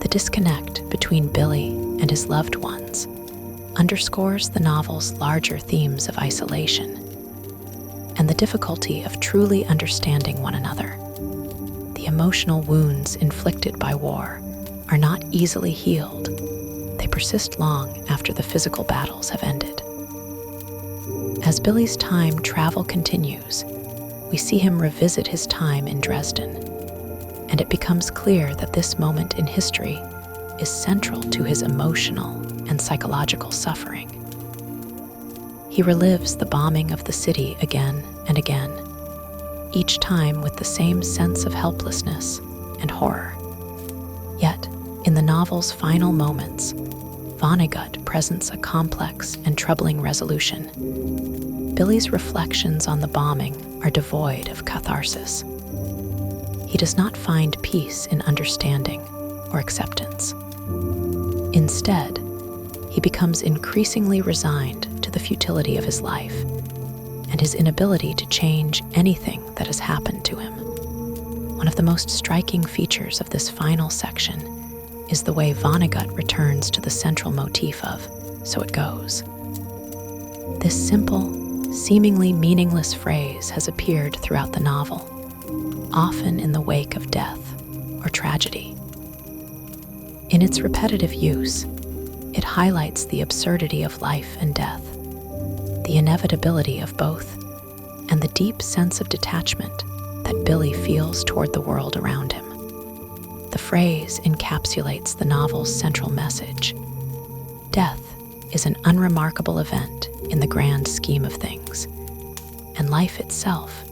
The disconnect between Billy and his loved ones underscores the novel's larger themes of isolation and the difficulty of truly understanding one another. The emotional wounds inflicted by war are not easily healed. They persist long after the physical battles have ended. As Billy's time travel continues, we see him revisit his time in Dresden, and it becomes clear that this moment in history is central to his emotional and psychological suffering. He relives the bombing of the city again and again, each time with the same sense of helplessness and horror. Yet, in the novel's final moments, Vonnegut presents a complex and troubling resolution. Billy's reflections on the bombing are devoid of catharsis. He does not find peace in understanding or acceptance. Instead, he becomes increasingly resigned to the futility of his life and his inability to change anything that has happened to him. One of the most striking features of this final section is the way Vonnegut returns to the central motif of "so it goes." This simple, seemingly meaningless phrase has appeared throughout the novel, often in the wake of death or tragedy. In its repetitive use, it highlights the absurdity of life and death, the inevitability of both, and the deep sense of detachment that Billy feels toward the world around him. The phrase encapsulates the novel's central message. Death is an unremarkable event in the grand scheme of things, and life itself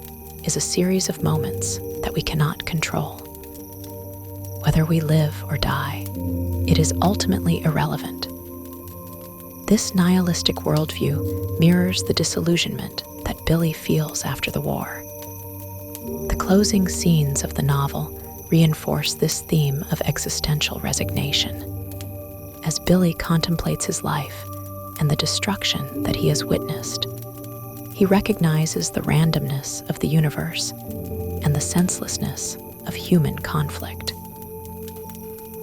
is a series of moments that we cannot control. Whether we live or die, it is ultimately irrelevant. This nihilistic worldview mirrors the disillusionment that Billy feels after the war. The closing scenes of the novel reinforce this theme of existential resignation. As Billy contemplates his life and the destruction that he has witnessed, he recognizes the randomness of the universe and the senselessness of human conflict.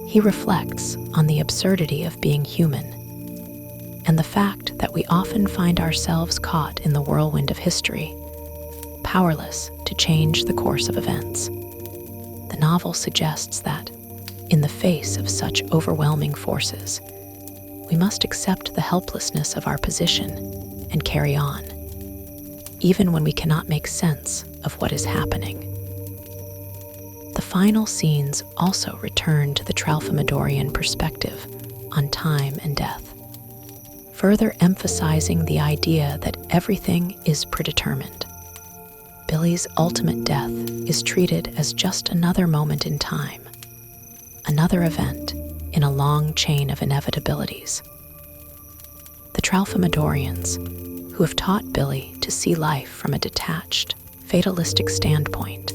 He reflects on the absurdity of being human and the fact that we often find ourselves caught in the whirlwind of history, powerless to change the course of events. The novel suggests that, in the face of such overwhelming forces, we must accept the helplessness of our position and carry on, even when we cannot make sense of what is happening. The final scenes also return to the Tralfamadorian perspective on time and death, further emphasizing the idea that everything is predetermined. Billy's ultimate death is treated as just another moment in time, another event in a long chain of inevitabilities. The Tralfamadorians, who have taught Billy to see life from a detached, fatalistic standpoint,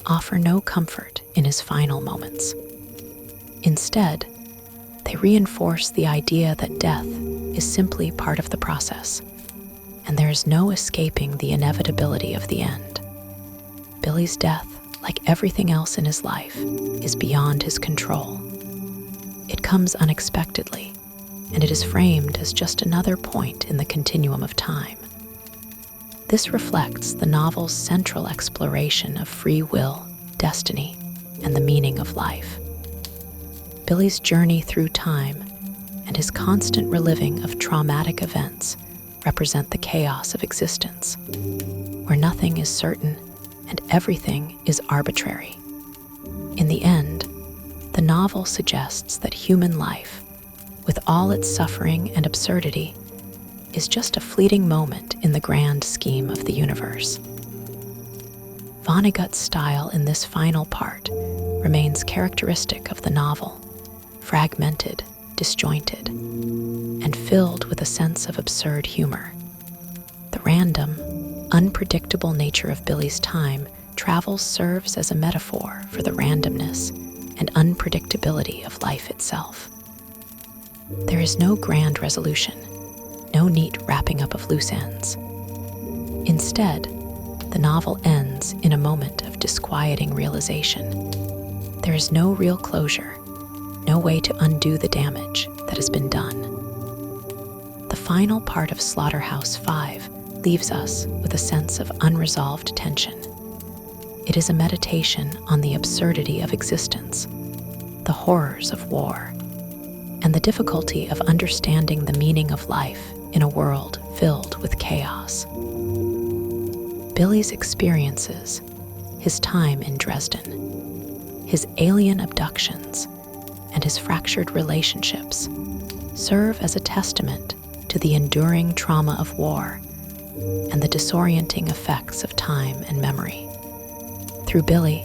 offer no comfort in his final moments. Instead, they reinforce the idea that death is simply part of the process, and there is no escaping the inevitability of the end. Billy's death, like everything else in his life, is beyond his control. It comes unexpectedly, and it is framed as just another point in the continuum of time. This reflects the novel's central exploration of free will, destiny, and the meaning of life. Billy's journey through time and his constant reliving of traumatic events represent the chaos of existence, where nothing is certain and everything is arbitrary. In the end, the novel suggests that human life, with all its suffering and absurdity, is just a fleeting moment in the grand scheme of the universe. Vonnegut's style in this final part remains characteristic of the novel, fragmented, disjointed, and filled with a sense of absurd humor. The random, unpredictable nature of Billy's time travels serves as a metaphor for the randomness and unpredictability of life itself. There is no grand resolution, no neat wrapping up of loose ends. Instead, the novel ends in a moment of disquieting realization. There is no real closure, no way to undo the damage that has been done. The final part of Slaughterhouse-Five leaves us with a sense of unresolved tension. It is a meditation on the absurdity of existence, the horrors of war, and the difficulty of understanding the meaning of life in a world filled with chaos. Billy's experiences, his time in Dresden, his alien abductions, and his fractured relationships serve as a testament to the enduring trauma of war and the disorienting effects of time and memory. Through Billy,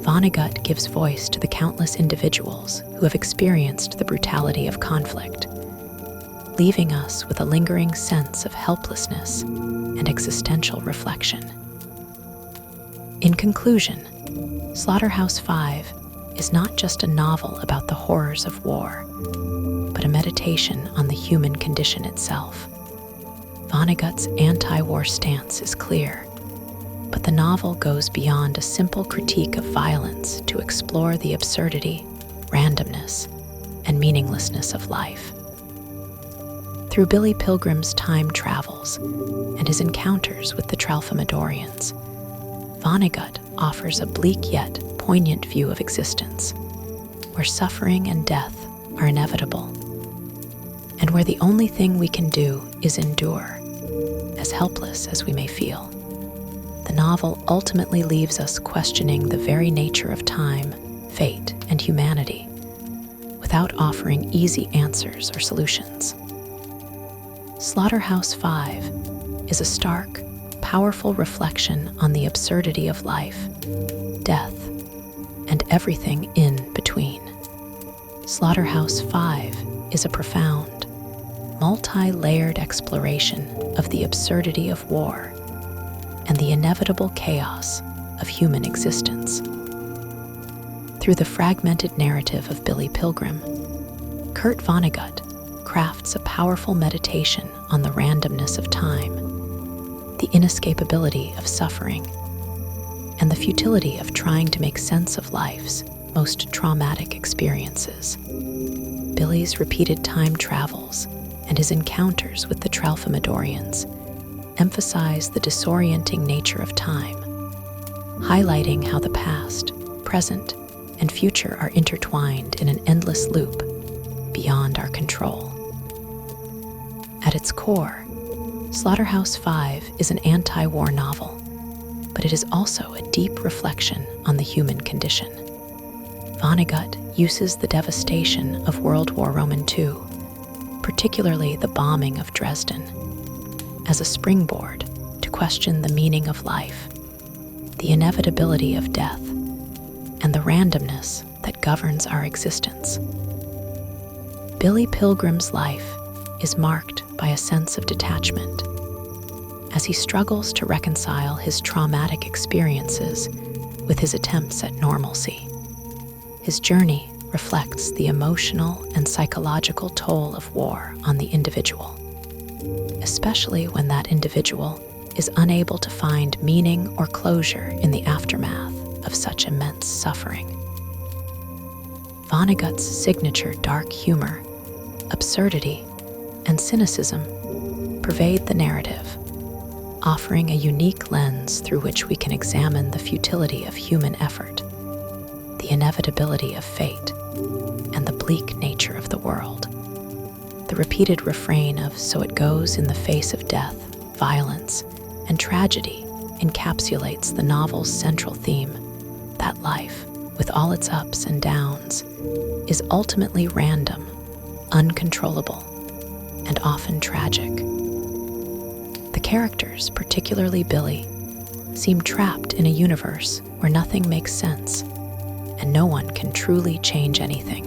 Vonnegut gives voice to the countless individuals who have experienced the brutality of conflict, leaving us with a lingering sense of helplessness and existential reflection. In conclusion, Slaughterhouse-Five is not just a novel about the horrors of war, but a meditation on the human condition itself. Vonnegut's anti-war stance is clear, but But the novel goes beyond a simple critique of violence to explore the absurdity, randomness, and meaninglessness of life. Through Billy Pilgrim's time travels and his encounters with the Tralfamadorians, Vonnegut offers a bleak yet poignant view of existence, where suffering and death are inevitable, and where the only thing we can do is endure, as helpless as we may feel. The novel ultimately leaves us questioning the very nature of time, fate, and humanity, without offering easy answers or solutions. Slaughterhouse-Five is a stark, powerful reflection on the absurdity of life, death, and everything in between. Slaughterhouse-Five is a profound, multi-layered exploration of the absurdity of war and the inevitable chaos of human existence. Through the fragmented narrative of Billy Pilgrim, Kurt Vonnegut crafts a powerful meditation on the randomness of time, the inescapability of suffering, and the futility of trying to make sense of life's most traumatic experiences. Billy's repeated time travels and his encounters with the Tralfamadorians emphasize the disorienting nature of time, highlighting how the past, present, and future are intertwined in an endless loop beyond our control. At its core, Slaughterhouse-Five is an anti-war novel, but it is also a deep reflection on the human condition. Vonnegut uses the devastation of World War II, particularly the bombing of Dresden, as a springboard to question the meaning of life, the inevitability of death, and the randomness that governs our existence. Billy Pilgrim's life is marked by a sense of detachment, as he struggles to reconcile his traumatic experiences with his attempts at normalcy. His journey reflects the emotional and psychological toll of war on the individual, especially when that individual is unable to find meaning or closure in the aftermath of such immense suffering. Vonnegut's signature dark humor, absurdity, and cynicism pervade the narrative, offering a unique lens through which we can examine the futility of human effort, the inevitability of fate, and the bleak nature of the world. The repeated refrain of "so it goes in the face of death, violence, and tragedy" encapsulates the novel's central theme, that life, with all its ups and downs, is ultimately random, uncontrollable, and often tragic. The characters, particularly Billy, seem trapped in a universe where nothing makes sense and no one can truly change anything.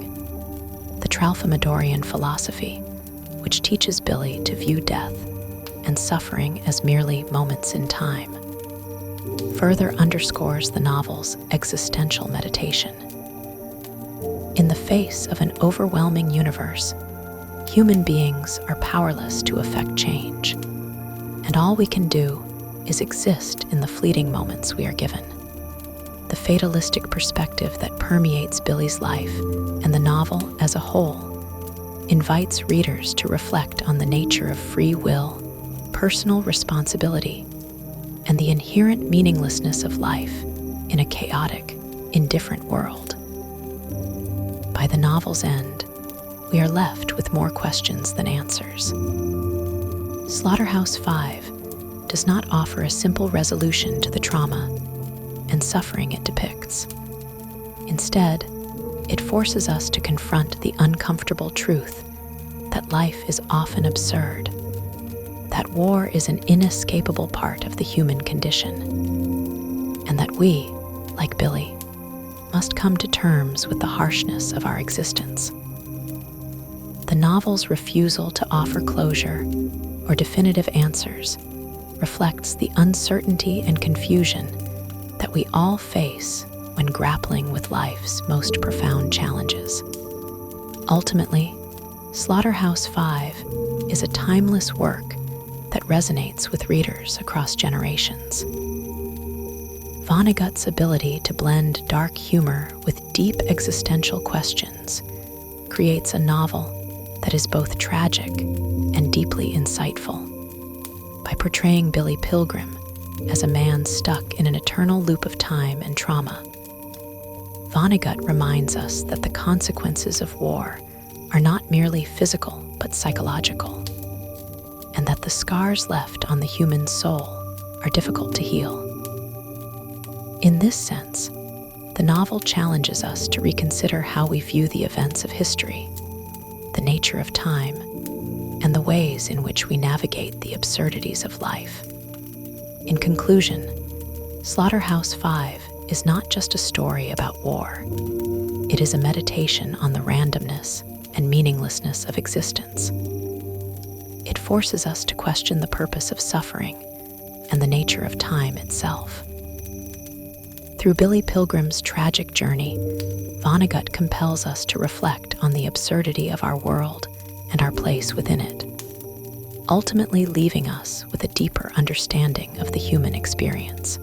The Tralfamadorian philosophy, which teaches Billy to view death and suffering as merely moments in time, further underscores the novel's existential meditation. In the face of an overwhelming universe, human beings are powerless to effect change, and all we can do is exist in the fleeting moments we are given. The fatalistic perspective that permeates Billy's life and the novel as a whole invites readers to reflect on the nature of free will, personal responsibility, and the inherent meaninglessness of life in a chaotic, indifferent world. By the novel's end, we are left with more questions than answers. Slaughterhouse-Five does not offer a simple resolution to the trauma and suffering it depicts. Instead, it forces us to confront the uncomfortable truth that life is often absurd, that war is an inescapable part of the human condition, and that we, like Billy, must come to terms with the harshness of our existence. The novel's refusal to offer closure or definitive answers reflects the uncertainty and confusion that we all face when grappling with life's most profound challenges. Ultimately, Slaughterhouse-Five is a timeless work that resonates with readers across generations. Vonnegut's ability to blend dark humor with deep existential questions creates a novel that is both tragic and deeply insightful. By portraying Billy Pilgrim as a man stuck in an eternal loop of time and trauma, Vonnegut reminds us that the consequences of war are not merely physical but psychological, and that the scars left on the human soul are difficult to heal. In this sense, the novel challenges us to reconsider how we view the events of history, the nature of time, and the ways in which we navigate the absurdities of life. In conclusion, Slaughterhouse-Five is not just a story about war. It is a meditation on the randomness and meaninglessness of existence. It forces us to question the purpose of suffering and the nature of time itself. Through Billy Pilgrim's tragic journey, Vonnegut compels us to reflect on the absurdity of our world and our place within it, ultimately leaving us with a deeper understanding of the human experience.